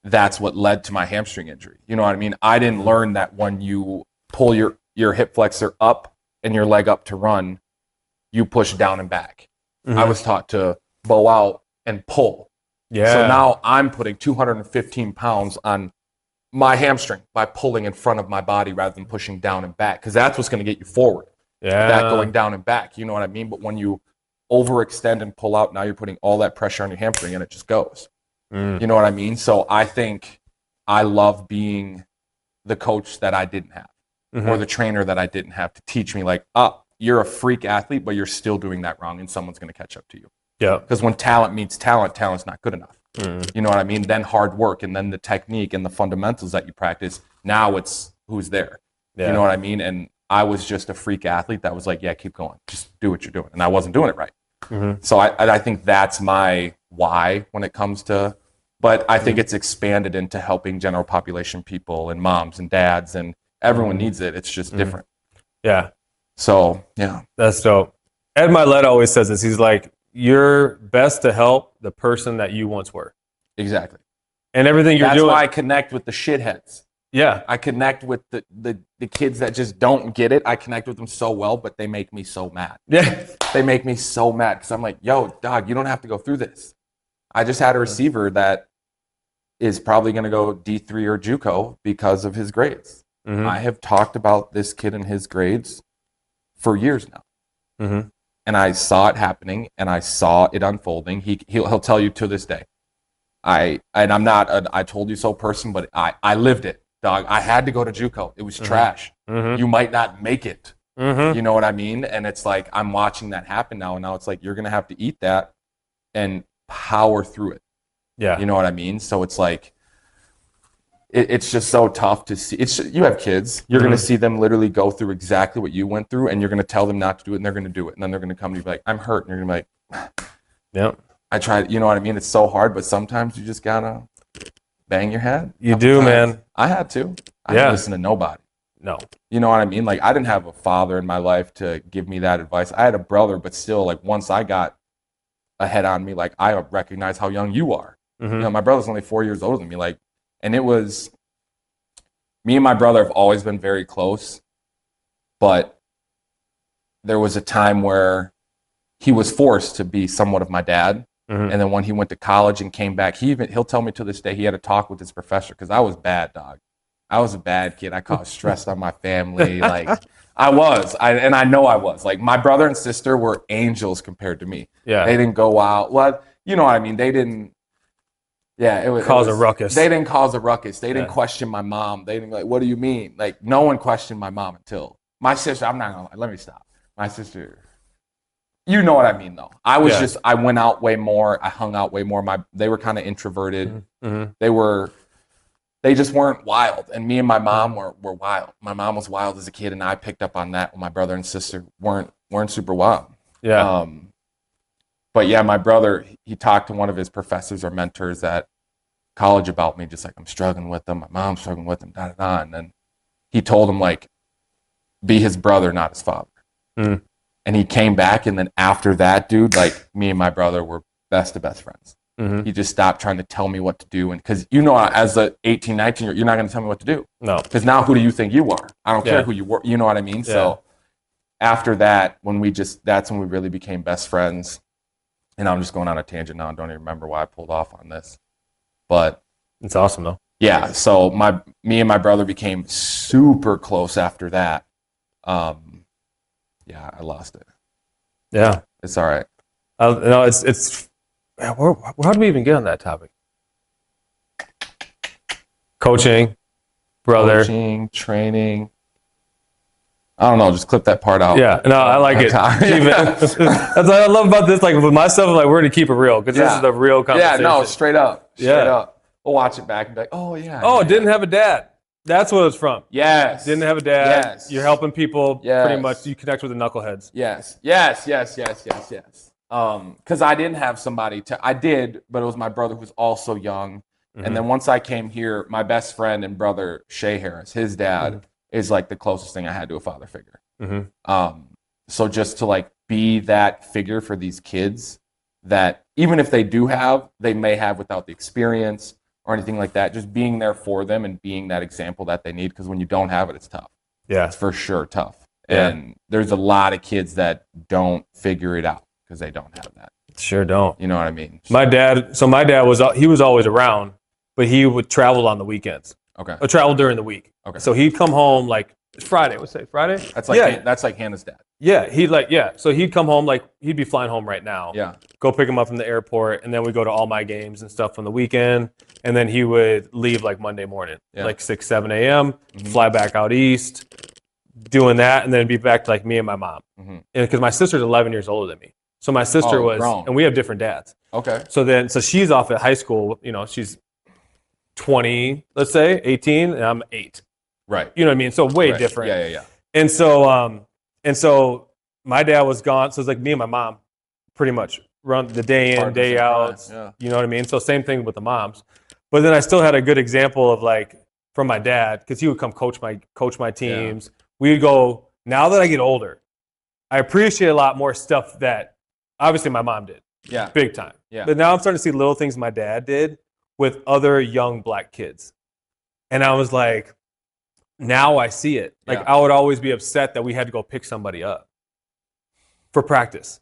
that's what led to my hamstring injury. You know what I mean? I didn't learn that when you pull your hip flexor up and your leg up to run, you push down and back. I was taught to bow out and pull. Yeah. So now I'm putting 215 pounds on my hamstring by pulling in front of my body rather than pushing down and back, because that's what's going to get you forward. Yeah. That going down and back. You know what I mean? But when you overextend and pull out, now you're putting all that pressure on your hamstring and it just goes. You know what I mean? So I think I love being the coach that I didn't have or the trainer that I didn't have to teach me, like, you're a freak athlete, but you're still doing that wrong and someone's going to catch up to you. Yeah. Because when talent meets talent, talent's not good enough. You know what I mean? Then hard work and then the technique and the fundamentals that you practice. Now it's who's there. Yeah. You know what I mean? And I was just a freak athlete that was like, yeah, keep going. Just do what you're doing. And I wasn't doing it right. So I think that's my why when it comes to, but I think it's expanded into helping general population people and moms and dads, and everyone needs it. It's just different. Yeah. So, yeah. That's dope. Ed Milet always says this. He's like, you're best to help the person that you once were. Exactly. And everything you're doing. That's why I connect with the shitheads. Yeah. I connect with the kids that just don't get it. I connect with them so well, but they make me so mad. Yeah. They make me so mad because I'm like, yo, dog, you don't have to go through this. I just had a receiver that is probably going to go D3 or JUCO because of his grades. I have talked about this kid and his grades for years now. And I saw it happening and I saw it unfolding. He'll tell you to this day. I'm not an I told you so person, but I lived it, dog. I had to go to JUCO. It was trash. You might not make it. You know what I mean? And it's like, I'm watching that happen now. And now it's like, you're going to have to eat that and power through it. Yeah. You know what I mean? So it's like, it's just so tough to see. You have kids. You're going to see them literally go through exactly what you went through, and you're going to tell them not to do it, and they're going to do it. And then they're going to come to you and be like, I'm hurt. And you're going to be like, yep. I tried. You know what I mean? It's so hard, but sometimes you just got to bang your head. You do, man. I had to. I didn't listen to nobody. No. You know what I mean? Like, I didn't have a father in my life to give me that advice. I had a brother, but still, like, once I got ahead on me, like, I recognize how young you are. You know, my brother's only 4 years older than me. Like, and it was, me and my brother have always been very close, but there was a time where he was forced to be somewhat of my dad. And then when he went to college and came back, he'll tell me to this day he had a talk with his professor because I was bad, dog. I was a bad kid. I caused stress on my family. Like, I was. I know I was. Like, my brother and sister were angels compared to me. Yeah. They didn't go out. Well, you know what I mean? They didn't. Yeah, it was a ruckus. They didn't cause a ruckus. They didn't question my mom. They didn't like, what do you mean? Like, no one questioned my mom until my sister. I'm not gonna lie. Let me stop. My sister. You know what I mean, though. I was just. I went out way more. I hung out way more. They were kind of introverted. They just weren't wild. And me and my mom were wild. My mom was wild as a kid, and I picked up on that when my brother and sister weren't super wild. Yeah. But yeah, my brother, he talked to one of his professors or mentors at college about me, just like, I'm struggling with them, my mom's struggling with them, da-da-da. And then he told him, like, be his brother, not his father. And he came back, and then after that, dude, like, me and my brother were best of best friends. He just stopped trying to tell me what to do. And because, you know, as a 18, 19, you're not going to tell me what to do. No. Because now who do you think you are? I don't care who you were. You know what I mean? Yeah. So after that, that's when we really became best friends. And I'm just going on a tangent now. I don't even remember why I pulled off on this. But it's awesome, though. Yeah. So me and my brother became super close after that. Yeah, I lost it. Yeah. It's all right. No, it's how did we even get on that topic? Coaching, brother. Coaching, training. I don't know, just clip that part out. Yeah, no, I like it. That's what I love about this. Like, with my stuff, like, we're going to keep it real because this is the real conversation. Yeah, no, straight up. Straight up. We'll watch it back and be like, oh, yeah. Oh, it didn't have a dad. That's what it's from. Yes. Didn't have a dad. Yes. You're helping people pretty much. Yes. You connect with the knuckleheads. Yes. Because I didn't have somebody I did, but it was my brother who was also young. And then once I came here, my best friend and brother, Shay Harris, his dad is like the closest thing I had to a father figure. So just to like be that figure for these kids that even if they do have, they may have without the experience or anything like that, just being there for them and being that example that they need. Because when you don't have it, it's tough. Yeah. It's for sure tough. Yeah. And there's a lot of kids that don't figure it out because they don't have that. Sure don't. You know what I mean? My dad was always around, but he would travel on the weekends. Okay. Or travel during the week. Okay. So he'd come home like Friday. Let's say Friday. That's like that's like Hannah's dad. Yeah, so he'd come home like he'd be flying home right now. Yeah. Go pick him up from the airport, and then we go to all my games and stuff on the weekend. And then he would leave like Monday morning, like 6, 7 a.m., fly back out east, doing that, and then be back to like me and my mom. And because my sister's 11 years older than me. So my sister was, grown. and we have different dads. Okay. So she's off at high school, she's 20, let's say, 18, and I'm 8. Right. You know what I mean? So way different. Yeah. And so my dad was gone. So it's like me and my mom pretty much run the day in, day out. Yeah. You know what I mean? So same thing with the moms. But then I still had a good example of like from my dad, because he would come coach my teams. Yeah. We'd go, now that I get older, I appreciate a lot more stuff that obviously my mom did. Yeah. Big time. Yeah. But now I'm starting to see little things my dad did with other young black kids. And I was like, now I see it. Like I would always be upset that we had to go pick somebody up for practice.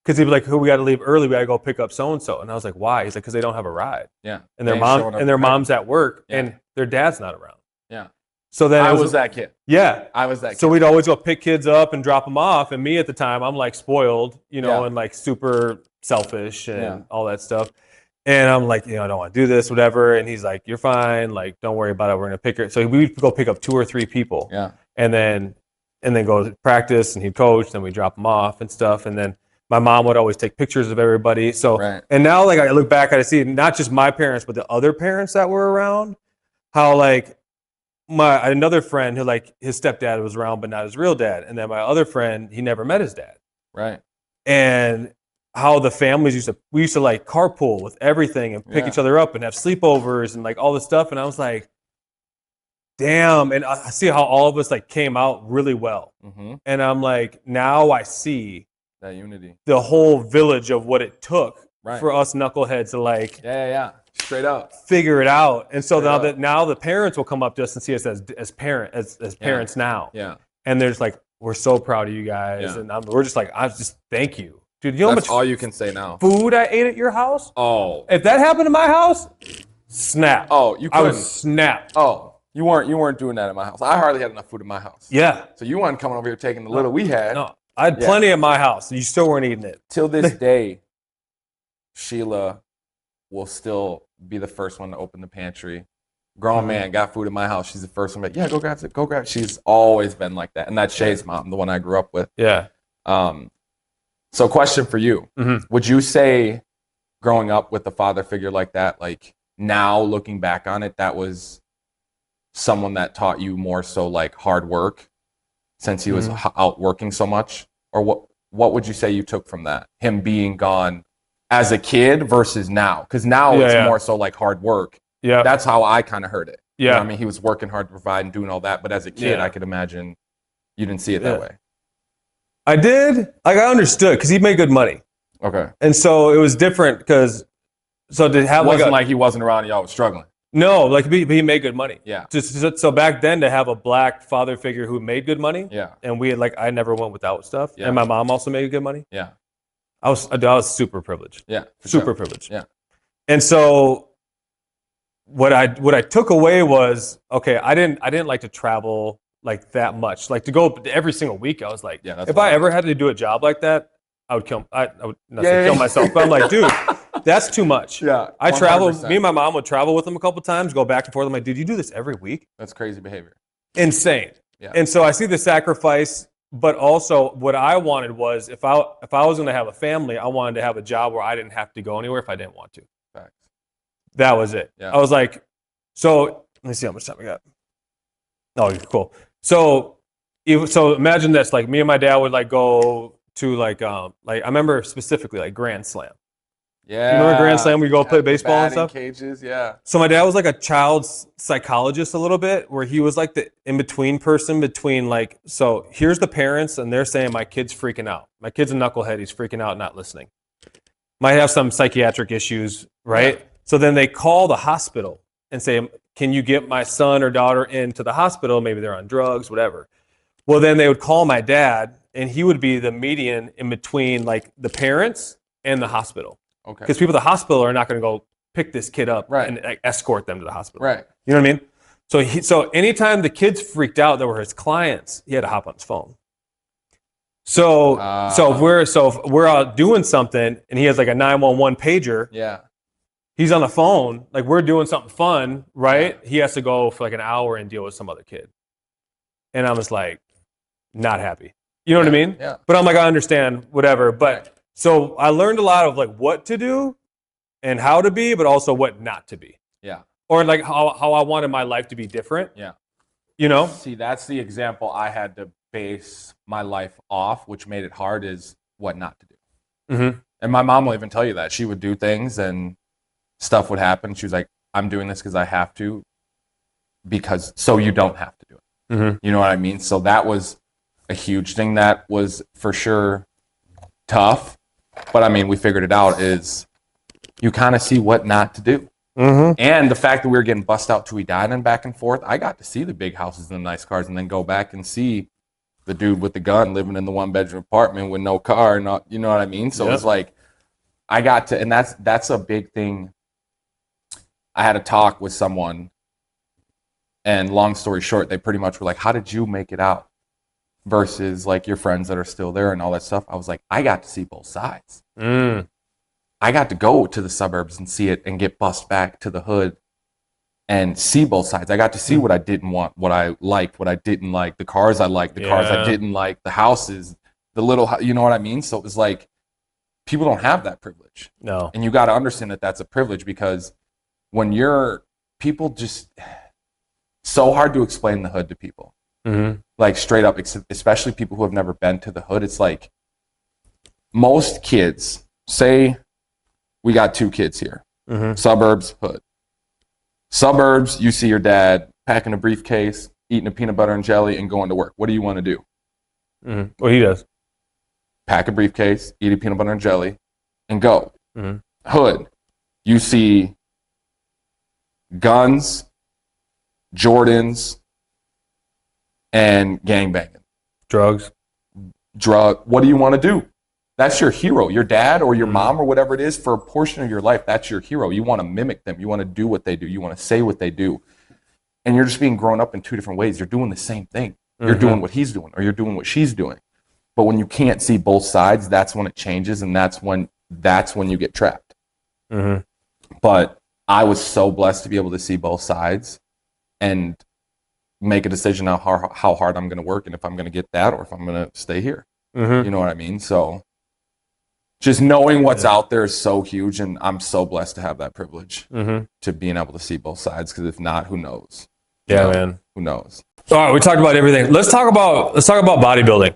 Because he'd be like, we got to leave early. We got to go pick up so-and-so. And I was like, why? He's like, because they don't have a ride. Yeah. And their mom's at work and their dad's not around. Yeah. So then I was that kid. Yeah. I was that kid. So we'd always go pick kids up and drop them off. And me at the time, I'm like spoiled, and like super selfish and all that stuff. And I'm like, I don't want to do this, whatever. And he's like, you're fine. Like, don't worry about it. We're going to pick her. So we'd go pick up 2 or 3 people. Yeah. And then go to practice and he'd coach. Then we drop them off and stuff. And then my mom would always take pictures of everybody. So, and now like I look back, I see not just my parents, but the other parents that were around, how like another friend who like his stepdad was around, but not his real dad. And then my other friend, he never met his dad. Right. And how the families we used to like carpool with everything and pick each other up and have sleepovers and like all this stuff. And I was like, damn. And I see how all of us like came out really well. And I'm like, now I see that unity, the whole village of what it took for us knuckleheads to like, straight up figure it out. And so now the parents will come up to us and see us as parents now. Yeah. And there's like, we're so proud of you guys. And we're just like, I just thank you. Dude, you know that's how much all you can say now. Food I ate at your house? Oh. If that happened in my house, snap. Oh, you couldn't. I would snap. Oh, you weren't doing that at my house. I hardly had enough food in my house. Yeah. So you weren't coming over here taking the little we had. No. I had plenty at my house, and you still weren't eating it. Till this day, Sheila will still be the first one to open the pantry. Grown man, got food in my house. She's the first one. Like, yeah, go grab it. Go grab it. She's always been like that. And that's Shay's mom, the one I grew up with. Yeah. So question for you. Would you say growing up with a father figure like that, like now looking back on it, that was someone that taught you more so like hard work since he was out working so much? Or what would you say you took from that? Him being gone as a kid versus now? Because now it's more so like hard work. Yeah. That's how I kind of heard it. Yeah. You know what I mean, he was working hard to provide and doing all that. But as a kid, I could imagine you didn't see it that way. I did. Like I understood because he made good money. Okay. And so it was different because to have it wasn't like he wasn't around and y'all was struggling. No, like he made good money. Yeah. So back then to have a black father figure who made good money. Yeah. And we had like I never went without stuff. Yeah. And my mom also made good money. Yeah. I was super privileged. Yeah. Super privileged. Yeah. And so what I took away was I didn't like to travel like that much. Like to go every single week, I was like, if I ever had to do a job like that, I would kill myself. But I'm like, dude, that's too much. Yeah. I travel. Me and my mom would travel with him a couple times, go back and forth. I'm like, dude, you do this every week? That's crazy behavior. Insane. Yeah. And so I see the sacrifice, but also what I wanted was if I was going to have a family, I wanted to have a job where I didn't have to go anywhere if I didn't want to. Facts. That was it. Yeah. I was like, so let me see how much time we got. Oh, cool. So imagine this, like me and my dad would like go to like I remember specifically like Grand Slam. Yeah. You remember Grand Slam where you go play baseball and stuff? Cages, yeah. So my dad was like a child psychologist a little bit, where he was like the in-between person between like, so here's the parents and they're saying my kid's freaking out. My kid's a knucklehead. He's freaking out, not listening. Might have some psychiatric issues, right? Yeah. So then they call the hospital and say, can you get my son or daughter into the hospital? Maybe they're on drugs, whatever. Well, then they would call my dad and he would be the median in between like the parents and the hospital. Okay. Because people at the hospital are not going to go pick this kid up right. and like, escort them to the hospital. Right. You know what I mean? So anytime the kids freaked out that were his clients, he had to hop on his phone. So if we're out doing something and he has like a 911 pager, yeah, he's on the phone, like we're doing something fun, right? Yeah. He has to go for like an hour and deal with some other kid. And I was like, not happy. You know what I mean? Yeah. But I'm like, I understand, whatever. But so I learned a lot of like what to do and how to be, but also what not to be. Yeah. Or like how I wanted my life to be different. Yeah. You know? See, that's the example I had to base my life off, which made it hard, is what not to do. Mm-hmm. And my mom will even tell you that. She would do things and stuff would happen. She was like, I'm doing this because I have to, because so you don't have to do it. Mm-hmm. You know what I mean? So that was a huge thing that was for sure tough. But I mean, we figured it out, is you kind of see what not to do. Mm-hmm. And the fact that we were getting bussed out to Edina and back and forth, I got to see the big houses and the nice cars, and then go back and see the dude with the gun living in the 1-bedroom apartment with no car, not, you know what I mean? So It was like, I got to, and that's a big thing. I had a talk with someone, and long story short, they pretty much were like, how did you make it out versus like your friends that are still there and all that stuff? I was like, I got to see both sides. I got to go to the suburbs and see it and get bussed back to the hood and see both sides. I got to see what I didn't want, what I liked, what I didn't like, the cars I liked, the cars I didn't like, the houses, the little, you know what I mean? So it was like, people don't have that privilege. No. And you got to understand that that's a privilege, because when people just, so hard to explain the hood to people. Mm-hmm. Like straight up, especially people who have never been to the hood. It's like, most kids, say we got 2 kids here, suburbs, hood. Suburbs, you see your dad packing a briefcase, eating a peanut butter and jelly, and going to work. What do you want to do? Mm-hmm. Well, he does. Pack a briefcase, eat a peanut butter and jelly, and go. Mm-hmm. Hood, you see guns, Jordans, and gangbanging. Drugs. What do you want to do? That's your hero. Your dad or your mom or whatever it is, for a portion of your life, that's your hero. You want to mimic them. You want to do what they do. You want to say what they do. And you're just being grown up in 2 different ways. You're doing the same thing. You're doing what he's doing, or you're doing what she's doing. But when you can't see both sides, that's when it changes, and that's when you get trapped. Mm-hmm. But I was so blessed to be able to see both sides and make a decision on how hard I'm going to work, and if I'm going to get that or if I'm going to stay here. Mm-hmm. You know what I mean? So just knowing what's out there is so huge, and I'm so blessed to have that privilege to being able to see both sides, because if not, who knows? Yeah, man. Who knows? All right, we talked about everything. Let's talk about bodybuilding.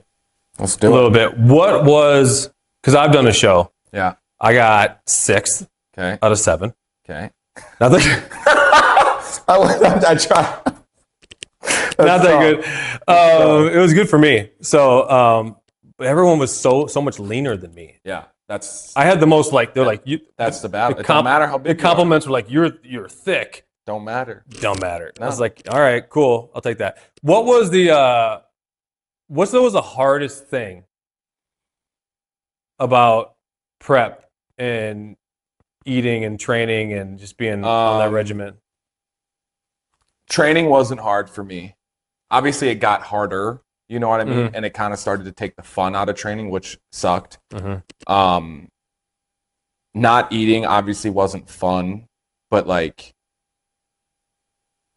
Let's do a little bit. What was, because I've done a show. Yeah. I got 6th out of 7. Okay. Nothing. I tried. Not that good. It was good for me. So, but everyone was so much leaner than me. Yeah, I had the most, like, they're like, you. That's the battle. It don't matter how big. The compliments were like, you're thick. Don't matter. Don't matter. No. I was like, all right, cool, I'll take that. What was the hardest thing about prep and eating and training and just being on that regimen? Training wasn't hard for me. Obviously, it got harder. You know what I mean? And it kind of started to take the fun out of training, which sucked. Not eating obviously wasn't fun, but like,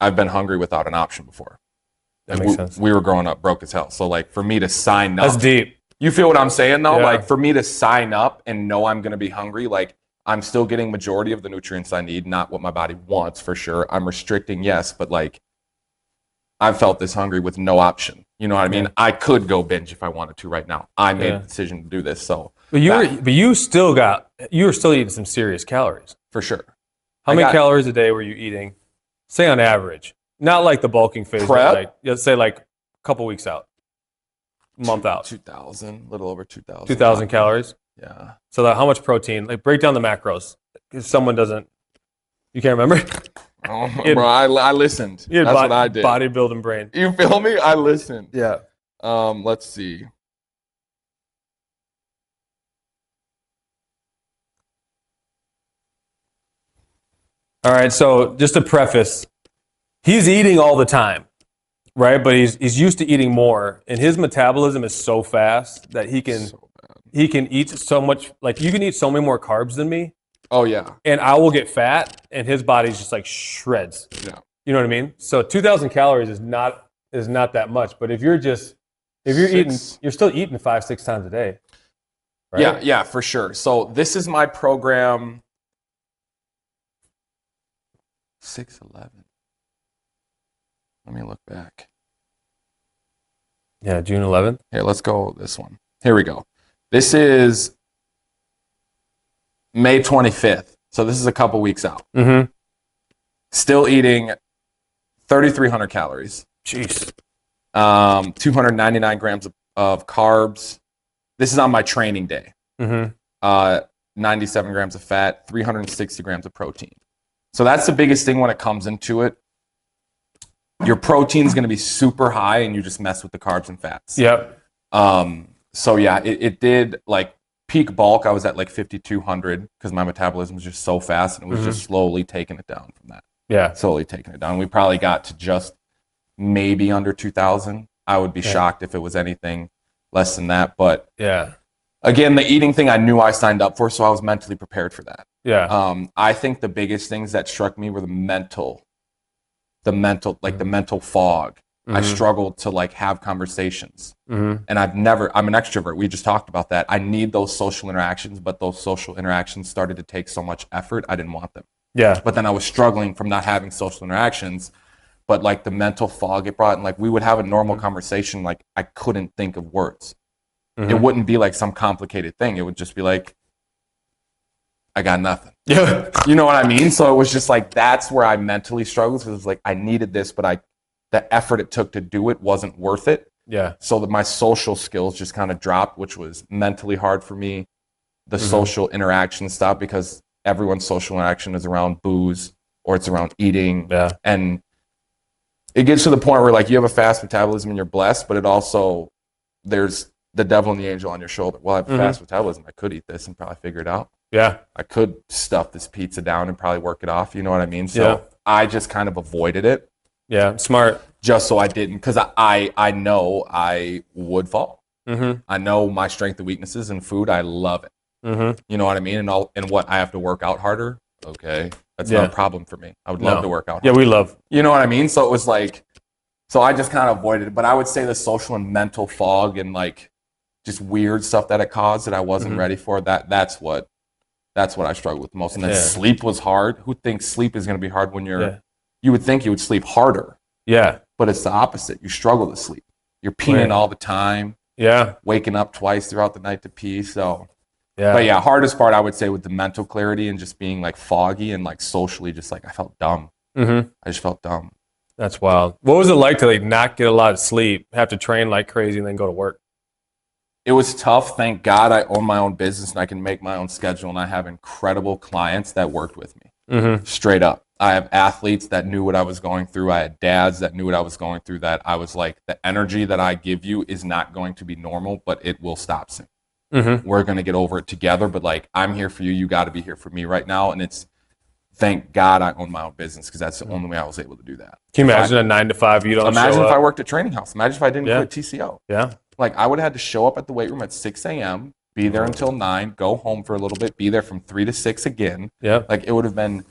I've been hungry without an option before. That makes sense. We were growing up broke as hell. So like, for me to sign up. That's deep. You feel what I'm saying though? Yeah. Like, for me to sign up and know I'm going to be hungry, like, I'm still getting majority of the nutrients I need, not what my body wants for sure. I'm restricting, yes, but like, I felt this hungry with no option. You know what I mean? Yeah. I could go binge if I wanted to right now. I made the decision to do this. So, but you were still eating some serious calories. For sure. How many calories a day were you eating? Say on average, not like the bulking phase, but like, let's say like a couple weeks out, month out. 2,000, little over 2,000. 2,000 calories. Yeah. So how much protein? Like break down the macros. If someone doesn't, you can't remember. Oh, bro, I listened. That's what I did. Bodybuilding brain. You feel me? I listened. Yeah. Let's see. All right. So just to preface, he's eating all the time, right? But he's used to eating more, and his metabolism is so fast that he can eat so much. Like you can eat so many more carbs than me. Oh yeah. And I will get fat, and his body's just like shreds. Yeah. You know what I mean? So 2,000 calories is not that much. But if you're eating, you're still eating 5-6 times a day. Right? Yeah, for sure. So this is my program. 6/11. Let me look back. Yeah, June 11th. Here, let's go this one. Here we go. This is May 25th. So this is a couple weeks out. Mm-hmm. Still eating 3,300 calories. Jeez. 299 grams of carbs. This is on my training day. Mm-hmm. 97 grams of fat, 360 grams of protein. So that's the biggest thing when it comes into it. Your protein is going to be super high, and you just mess with the carbs and fats. Yep. So yeah, it did like peak bulk. I was at like 5,200 because my metabolism was just so fast, and it was just slowly taking it down from that. Yeah. Slowly taking it down. We probably got to just maybe under 2,000. I would be shocked if it was anything less than that. But yeah. Again, the eating thing I knew I signed up for, so I was mentally prepared for that. Yeah. I think the biggest things that struck me were the mental fog. I struggled to like have conversations. And I'm an extrovert. We just talked about that. I need those social interactions, but those social interactions started to take so much effort. I didn't want them. Yeah. But then I was struggling from not having social interactions, but like the mental fog it brought, and like we would have a normal conversation. Like I couldn't think of words. It wouldn't be like some complicated thing. It would just be like, I got nothing. Yeah. You know what I mean? So it was just like, that's where I mentally struggled. Because it was like, I needed this, but the effort it took to do it wasn't worth it. Yeah. So that my social skills just kind of dropped, which was mentally hard for me. The social interaction stopped because everyone's social interaction is around booze or it's around eating. Yeah. And it gets to the point where like you have a fast metabolism and you're blessed, but it also, there's the devil and the angel on your shoulder. Well, I have a fast metabolism. I could eat this and probably figure it out. Yeah. I could stuff this pizza down and probably work it off. You know what I mean? So I just kind of avoided it. Yeah. Smart. Just so I didn't, because I know I would fall. I know my strengths and weaknesses in food. I love it. You know what I mean? And what I have to work out harder. Okay. That's not a problem for me. I would love to work out harder. Yeah, we love. You know what I mean? So it was like, so I just kind of avoided it. But I would say the social and mental fog and like just weird stuff that it caused that I wasn't ready for, that's what I struggled with the most. And then sleep was hard. Who thinks sleep is going to be hard when you would think you would sleep harder. Yeah. But it's the opposite. You struggle to sleep. You're peeing all the time. Yeah. Waking up twice throughout the night to pee. So, yeah. But yeah, hardest part I would say with the mental clarity and just being like foggy and like socially just like I felt dumb. I just felt dumb. That's wild. What was it like to like not get a lot of sleep, have to train like crazy, and then go to work? It was tough. Thank God I own my own business and I can make my own schedule, and I have incredible clients that worked with me. Straight up. I have athletes that knew what I was going through. I had dads that knew what I was going through, that I was like, the energy that I give you is not going to be normal, but it will stop soon. We're going to get over it together, but like, I'm here for you. You got to be here for me right now. And it's, thank God I own my own business, because that's the only way I was able to do that. Can you imagine a 9 to 5? You don't imagine show if up? I worked at Training House. Imagine if I didn't quit TCO. Yeah. Like I would have had to show up at the weight room at 6 a.m., be there until 9, go home for a little bit, be there from 3 to 6 again. Yeah. Like it would have been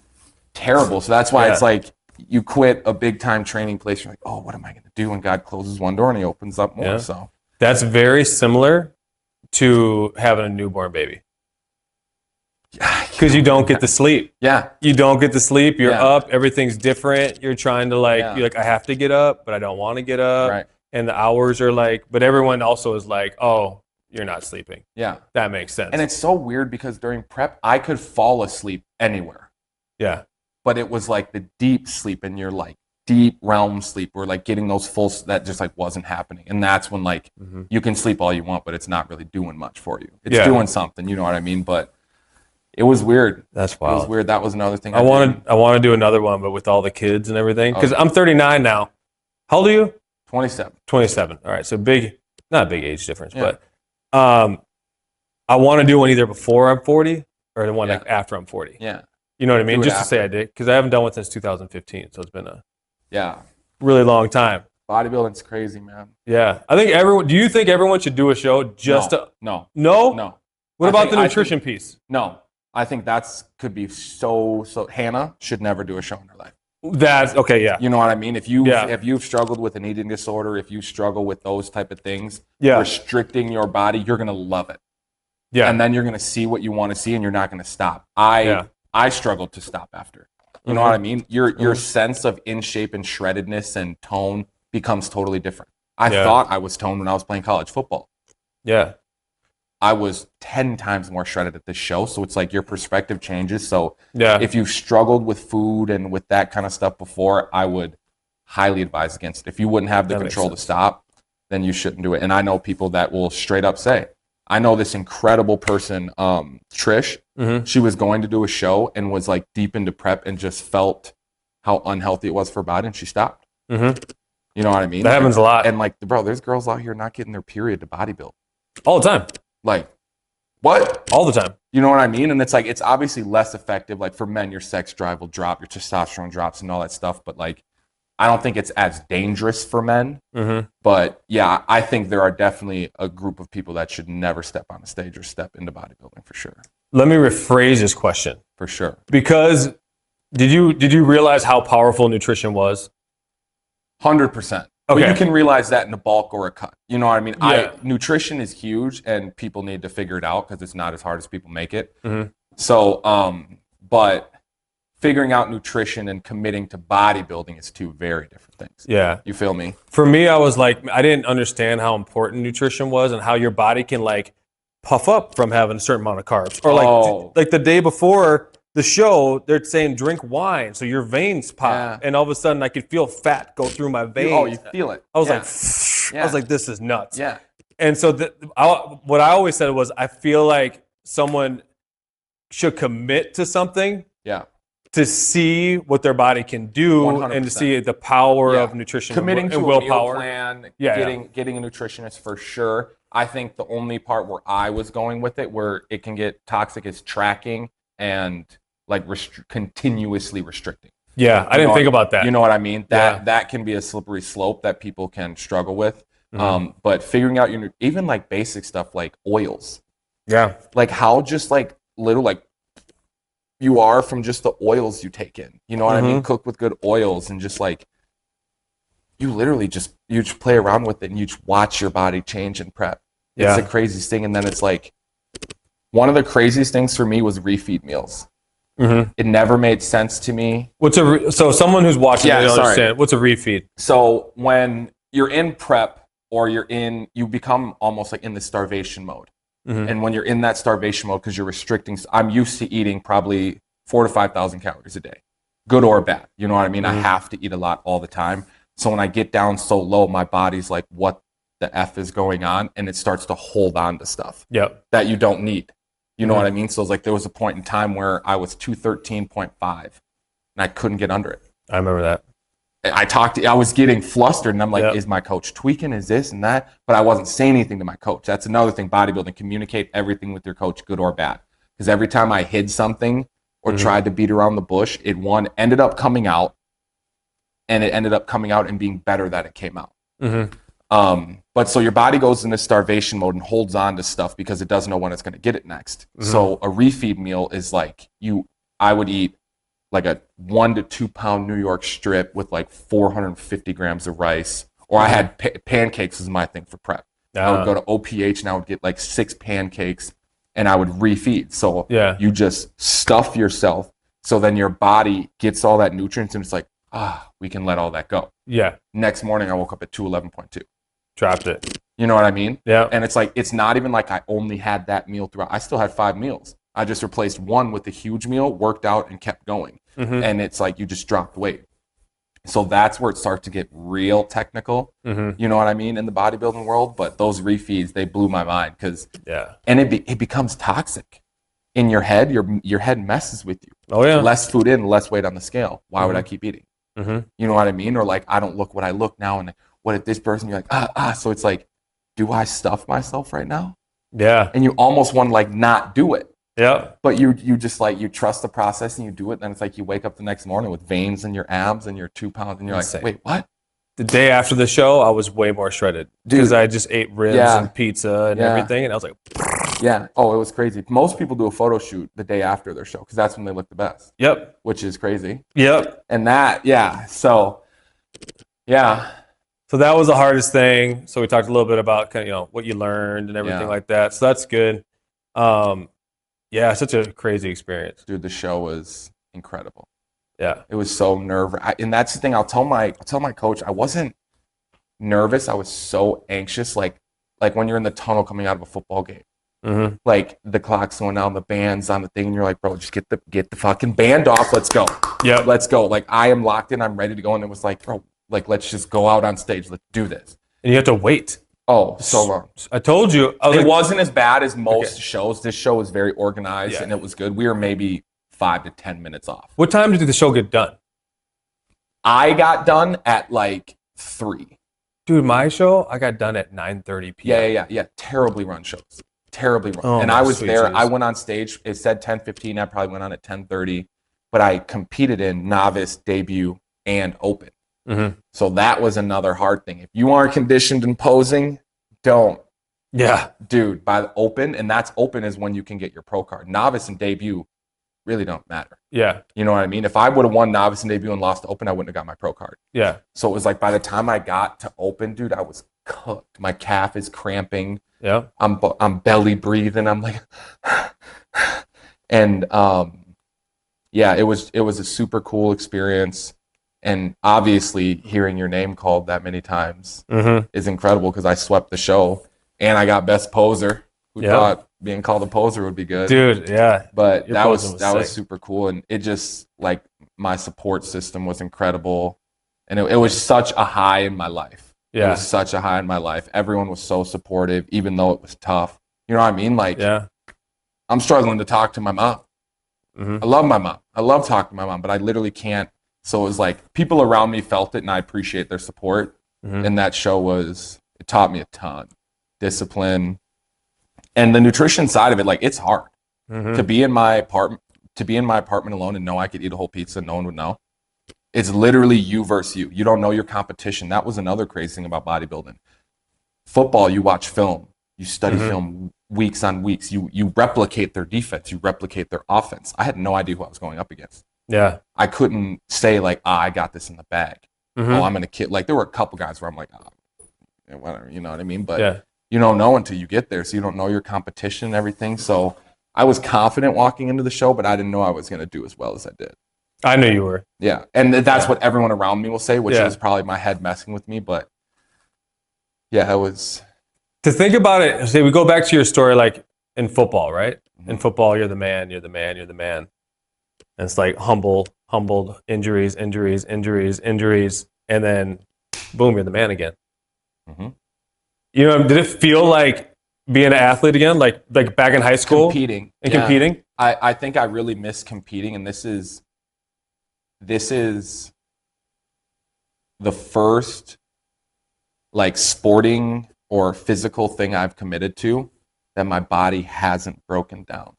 terrible. So that's why it's like you quit a big time training place. You're like, oh, what am I going to do? And God closes one door and he opens up more. Yeah. So that's very similar to having a newborn baby. Because you don't get the sleep. Yeah. You don't get the sleep. You're up. Everything's different. You're trying to you're like, I have to get up, but I don't want to get up. Right. And the hours are but everyone also is like, oh, you're not sleeping. Yeah. That makes sense. And it's so weird because during prep, I could fall asleep anywhere. Yeah. But it was like the deep sleep and you're like deep realm sleep where like getting those full, that just like wasn't happening. And that's when like you can sleep all you want, but it's not really doing much for you. It's doing something, you know what I mean? But it was weird. That's wild. It was weird. That was another thing. I want to do another one, but with all the kids and everything. Because I'm 39 now. How old are you? 27. 27. All right. So not a big age difference, but I want to do one either before I'm 40 or the one like after I'm 40. Yeah. You know what I mean? Just to say I did. Because I haven't done one since 2015. So it's been a Yeah. really long time. Bodybuilding's crazy, man. Yeah. I think do you think everyone should do a show just to. No. No? No. What about the nutrition piece? No. I think could be so. Hannah should never do a show in her life. That's okay. Yeah. You know what I mean? If you've struggled with an eating disorder, if you struggle with those type of things, restricting your body, you're going to love it. Yeah. And then you're going to see what you want to see and you're not going to stop. I struggled to stop after. You know what I mean? Your sense of in shape and shreddedness and tone becomes totally different. I thought I was toned when I was playing college football. Yeah. I was 10 times more shredded at this show. So it's like your perspective changes. So if you've struggled with food and with that kind of stuff before, I would highly advise against it. If you wouldn't have the control to stop, then you shouldn't do it. And I know people that will straight up say, I know this incredible person, Trish, she was going to do a show and was like deep into prep and just felt how unhealthy it was for her body and she stopped. You know what I mean? That happens a lot. And like, bro, there's girls out here not getting their period to bodybuild. All the time. Like, what? All the time. You know what I mean? And it's like, it's obviously less effective. Like for men, your sex drive will drop, your testosterone drops and all that stuff. But like, I don't think it's as dangerous for men. But yeah, I think there are definitely a group of people that should never step on a stage or step into bodybuilding for sure. Let me rephrase this question. For sure. Because did you realize how powerful nutrition was? 100%. Okay. But you can realize that in a bulk or a cut. You know what I mean? Yeah. Nutrition is huge and people need to figure it out because it's not as hard as people make it. So, but figuring out nutrition and committing to bodybuilding is two very different things. Yeah. You feel me? For me, I was like, I didn't understand how important nutrition was and how your body can like puff up from having a certain amount of carbs. Or like the day before the show, they're saying drink wine so your veins pop. And all of a sudden I could feel fat go through my veins. You feel it. I was like, I was like, this is nuts. Yeah. And so what I always said was, I feel like someone should commit to something. Yeah. To see what their body can do 100%. and to see the power of nutrition committing to willpower. A meal plan, getting a nutritionist for sure. I think the only part where I was going with it, where it can get toxic, is tracking and like continuously restricting. Yeah, I didn't think about that. You know what I mean? That can be a slippery slope that people can struggle with. But figuring out even like basic stuff like oils. Yeah. Like how just like little like you are from just the oils you take in. You know what I mean? Cook with good oils and just like you literally just play around with it and you just watch your body change and prep. It's the craziest thing. And then it's like one of the craziest things for me was refeed meals. It never made sense to me. So someone who's watching doesn't understand. What's a refeed? So when you're in prep or you become almost like in the starvation mode. And when you're in that starvation mode, because you're restricting, I'm used to eating probably 4,000 to 5,000 calories a day, good or bad. You know what I mean? I have to eat a lot all the time. So when I get down so low, my body's like, what the F is going on? And it starts to hold on to stuff that you don't need. You know what I mean? So it's like there was a point in time where I was 213.5 and I couldn't get under it. I remember that. I was getting flustered and I'm like, is my coach tweaking? Is this and that? But I wasn't saying anything to my coach. That's another thing, bodybuilding, communicate everything with your coach, good or bad. Because every time I hid something or tried to beat around the bush, it ended up coming out and it ended up coming out and being better that it came out. But so your body goes into starvation mode and holds on to stuff because it doesn't know when it's going to get it next. So a refeed meal is like I would eat like a 1 to 2 pound New York strip with like 450 grams of rice. Or I had pancakes is my thing for prep. I would go to OPH and I would get like 6 pancakes and I would refeed. So you just stuff yourself. So then your body gets all that nutrients and it's like, we can let all that go. Yeah. Next morning I woke up at 211.2. Dropped it. You know what I mean? Yeah. And it's like, it's not even like I only had that meal throughout. I still had 5 meals. I just replaced one with a huge meal, worked out, and kept going. And it's like you just dropped weight. So that's where it starts to get real technical. You know what I mean, in the bodybuilding world. But those refeeds, they blew my mind because and it becomes toxic in your head. Your head messes with you. Oh yeah. Less food in, less weight on the scale. Why would I keep eating? You know what I mean? Or like, I don't look what I look now, and what if this person? You're like So it's like, do I stuff myself right now? Yeah. And you almost want to like not do it. Yeah. But you just like, you trust the process and you do it. Then it's like you wake up the next morning with veins in your abs and you're 2 pounds and you're like, wait, what? The day after the show, I was way more shredded because I just ate ribs and pizza and everything. And I was like, Oh, it was crazy. Most people do a photo shoot the day after their show because that's when they look the best. Yep. Which is crazy. Yep. And that, So, So that was the hardest thing. So we talked a little bit about kind of, what you learned and everything like that. So that's good. Such a crazy experience. Dude, the show was incredible. Yeah. It was so nerve-wracking. And that's the thing. I'll tell my coach, I wasn't nervous. I was so anxious. Like when you're in the tunnel coming out of a football game. Like the clock's going down, the band's on the thing, and you're like, bro, just get the fucking band off. Let's go. Yeah. Let's go. Like I am locked in. I'm ready to go. And it was like, bro, like let's just go out on stage. Let's do this. And you have to wait. Oh, so long. I told you. It wasn't as bad as most shows. This show was very organized and it was good. We were maybe 5 to 10 minutes off. What time did the show get done? I got done at like 3. Dude, my show, I got done at 9:30 p.m. Yeah. Terribly run shows. Terribly run. And I was there. I went on stage. It said 10:15. I probably went on at 10:30. But I competed in novice, debut, and open. So that was another hard thing. If you aren't conditioned in posing, don't. Yeah. Dude, by the open, and that's open is when you can get your pro card. Novice and debut really don't matter. Yeah. You know what I mean? If I would have won novice and debut and lost to open, I wouldn't have got my pro card. Yeah. So it was like by the time I got to open, dude, I was cooked. My calf is cramping. Yeah. I'm belly breathing. I'm like, and it was a super cool experience. And obviously, hearing your name called that many times is incredible because I swept the show and I got best poser. Who thought being called a poser would be good? Dude, yeah. But that was super cool, and it just like my support system was incredible, and it was such a high in my life. Yeah. It was such a high in my life. Everyone was so supportive, even though it was tough. You know what I mean? Like, I'm struggling to talk to my mom. I love my mom. I love talking to my mom, but I literally can't. So it was like people around me felt it, and I appreciate their support. And that show it taught me a ton. Discipline. And the nutrition side of it, like it's hard to be in my apartment alone and know I could eat a whole pizza and no one would know. It's literally you versus you. You don't know your competition. That was another crazy thing about bodybuilding. Football, you watch film, you study film weeks on weeks. You replicate their defense, you replicate their offense. I had no idea who I was going up against. Yeah. I couldn't say like, I got this in the bag. Oh, I'm gonna kid. Like there were a couple guys where I'm like, whatever, you know what I mean? But you don't know until you get there, so you don't know your competition and everything. So I was confident walking into the show, but I didn't know I was going to do as well as I did. I knew you were. Yeah, and that's what everyone around me will say, which is probably my head messing with me. But yeah, it was. To think about it, say we go back to your story, like in football, right? In football, you're the man, you're the man, you're the man. And it's like humbled, injuries, and then boom, you're the man again. You know, did it feel like being an athlete again, like back in high school? Competing. I think I really miss competing, and this is the first like sporting or physical thing I've committed to that my body hasn't broken down.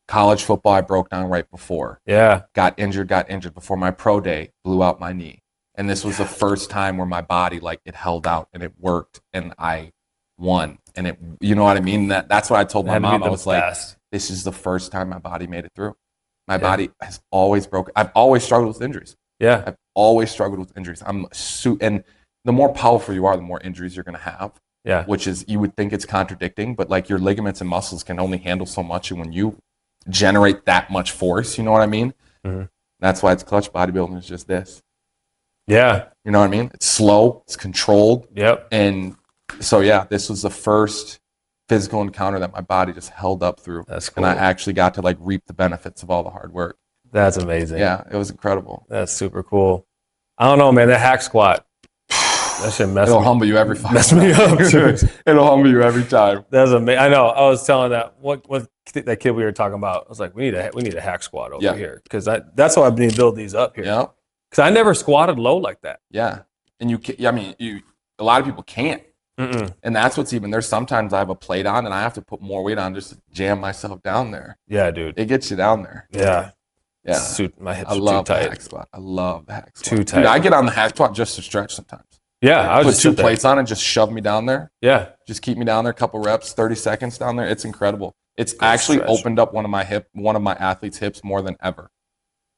College football, I broke down right before. Yeah. Got injured before my pro day, blew out my knee. And this was the first time where my body, like, it held out and it worked and I won. And it, you know what I mean? That's what I told my mom. I was like, this is the first time my body made it through. My body has always broken. I've always struggled with injuries. Yeah. I've always struggled with injuries. And the more powerful you are, the more injuries you're going to have. Yeah. Which is, you would think it's contradicting, but like your ligaments and muscles can only handle so much. And when you generate that much force, you know what I mean? That's why it's clutch. Bodybuilding is just this. Yeah. You know what I mean? It's slow, it's controlled. Yep. And so, yeah, this was the first physical encounter that my body just held up through. That's cool. And I actually got to like reap the benefits of all the hard work. That's amazing. Yeah, it was incredible. That's super cool. I don't know, man. That hack squat. That shit It'll humble you every time. Mess me up, too. It'll humble you every time. That's amazing. I know. I was telling that that kid we were talking about. I was like, we need a hack squat over here, because that's how I've been building these up here. Yeah. Because I never squatted low like that. Yeah, and a lot of people can't. And that's what's even, there's sometimes I have a plate on and I have to put more weight on just to jam myself down there. Yeah, dude. It gets you down there. Yeah. Yeah. My hips I are love too tight. the hack squat. I love the hack squat. Too tight. Dude, I get on the hack squat just to stretch sometimes. Yeah, I put just two plates on and just shove me down there. Yeah. Just keep me down there, a couple reps, 30 seconds down there. It's incredible. It's actually opened up one of my athletes' hips more than ever.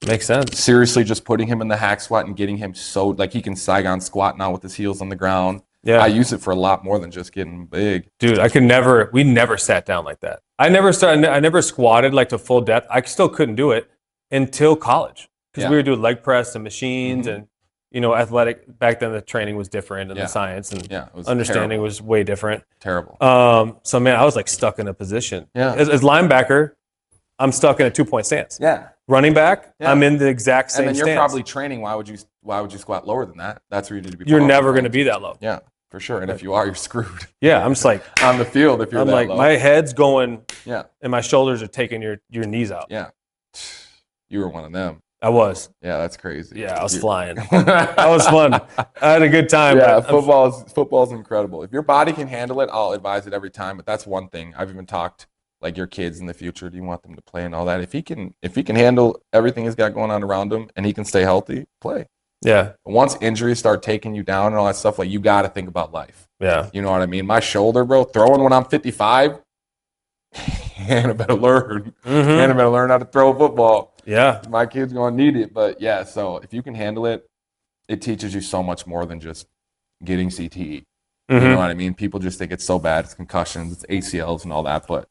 Makes sense. Seriously, just putting him in the hack squat and getting him so, like, he can Saigon squat now with his heels on the ground. Yeah. I use it for a lot more than just getting big. Dude, we never sat down like that. I never squatted like to full depth. I still couldn't do it until college, because we were doing leg press and machines and, athletic. Back then the training was different and the science and understanding was way different. Terrible. So man, I was like stuck in a position. Yeah. As linebacker, I'm stuck in a 2-point stance. Yeah. Running back, I'm in the exact same stance. And then you're probably training. Why would you squat lower than that? That's where you need to be. You're never going to be that low. Yeah, for sure. And if you are, you're screwed. Yeah, I'm just like on the field. If you're that low. My head's going. Yeah. And my shoulders are taking your knees out. Yeah. You were one of them. I was. Yeah, that's crazy. Yeah, I was flying. That was fun. I had a good time. Yeah, football's incredible. If your body can handle it, I'll advise it every time. But that's one thing. I've even talked, like, your kids in the future, do you want them to play and all that? If he can handle everything he's got going on around him and he can stay healthy, play. Yeah. But once injuries start taking you down and all that stuff, like, you got to think about life. Yeah. You know what I mean? My shoulder, bro, throwing when I'm 55, Hannah better learn. Hannah better learn how to throw a football. Yeah. My kid's going to need it. But yeah, so if you can handle it, it teaches you so much more than just getting CTE. You know what I mean? People just think it's so bad. It's concussions, it's ACLs and all that. But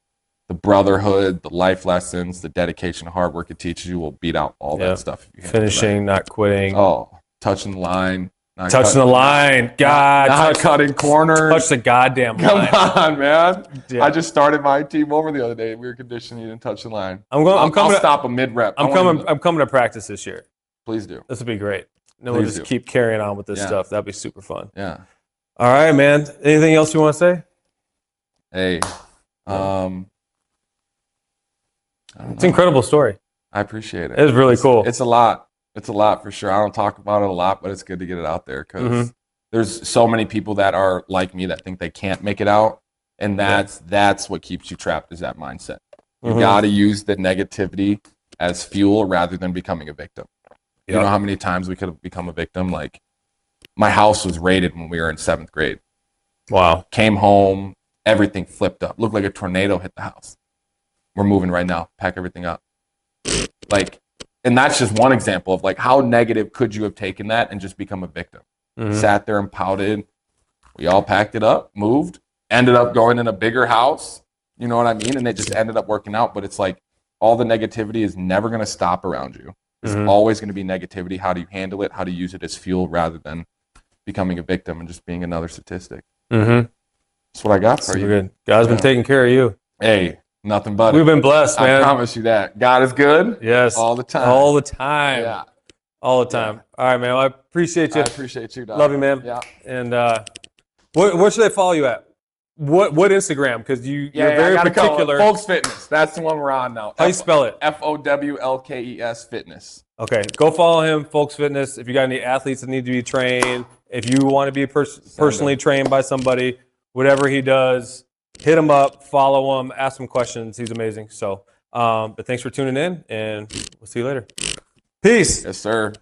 the brotherhood, the life lessons, the dedication, hard work it teaches you will beat out all that stuff. Finishing, not quitting. Oh, touching the line. Touching the line. God. Not cutting corners. Touch the goddamn line. Come on, man. Yeah. I just started my team over the other day. We were conditioning you to touch the line. I'll stop a mid-rep. I'm coming to practice this year. Please do. This would be great. Then we'll just keep carrying on with this stuff. That'd be super fun. Yeah. All right, man. Anything else you want to say? Hey. It's an incredible story. I appreciate it. It's really cool. It's a lot. It's a lot for sure. I don't talk about it a lot, but it's good to get it out there because there's so many people that are like me that think they can't make it out. And that's what keeps you trapped, is that mindset. You got to use the negativity as fuel rather than becoming a victim. You know how many times we could have become a victim? Like, my house was raided when we were in 7th grade. Wow. Came home, everything flipped up. Looked like a tornado hit the house. We're moving right now. Pack everything up. Like, and that's just one example of, like, how negative could you have taken that and just become a victim? Sat there and pouted. We all packed it up, moved, ended up going in a bigger house. You know what I mean? And it just ended up working out. But it's like, all the negativity is never going to stop around you. There's always going to be negativity. How do you handle it? How do you use it as fuel rather than becoming a victim and just being another statistic? That's what I got for you. Good. God's been taking care of you. Hey, nothing but We've been blessed, man. I promise you that. God is good. Yes. All the time. All the time. Yeah. All the time. All right, man. Well, I appreciate you. I appreciate you, dog. Love you, man. Yeah. And where should they follow you at? What Instagram? Because you're very particular. Fowlkes Fitness. That's the one we're on now. How you spell it? Fowlkes Fitness. Okay. Go follow him, Fowlkes Fitness. If you got any athletes that need to be trained, if you want to be personally trained by somebody, whatever he does, hit him up, follow him, ask him questions. He's amazing. So, but thanks for tuning in, and we'll see you later. Peace. Yes, sir.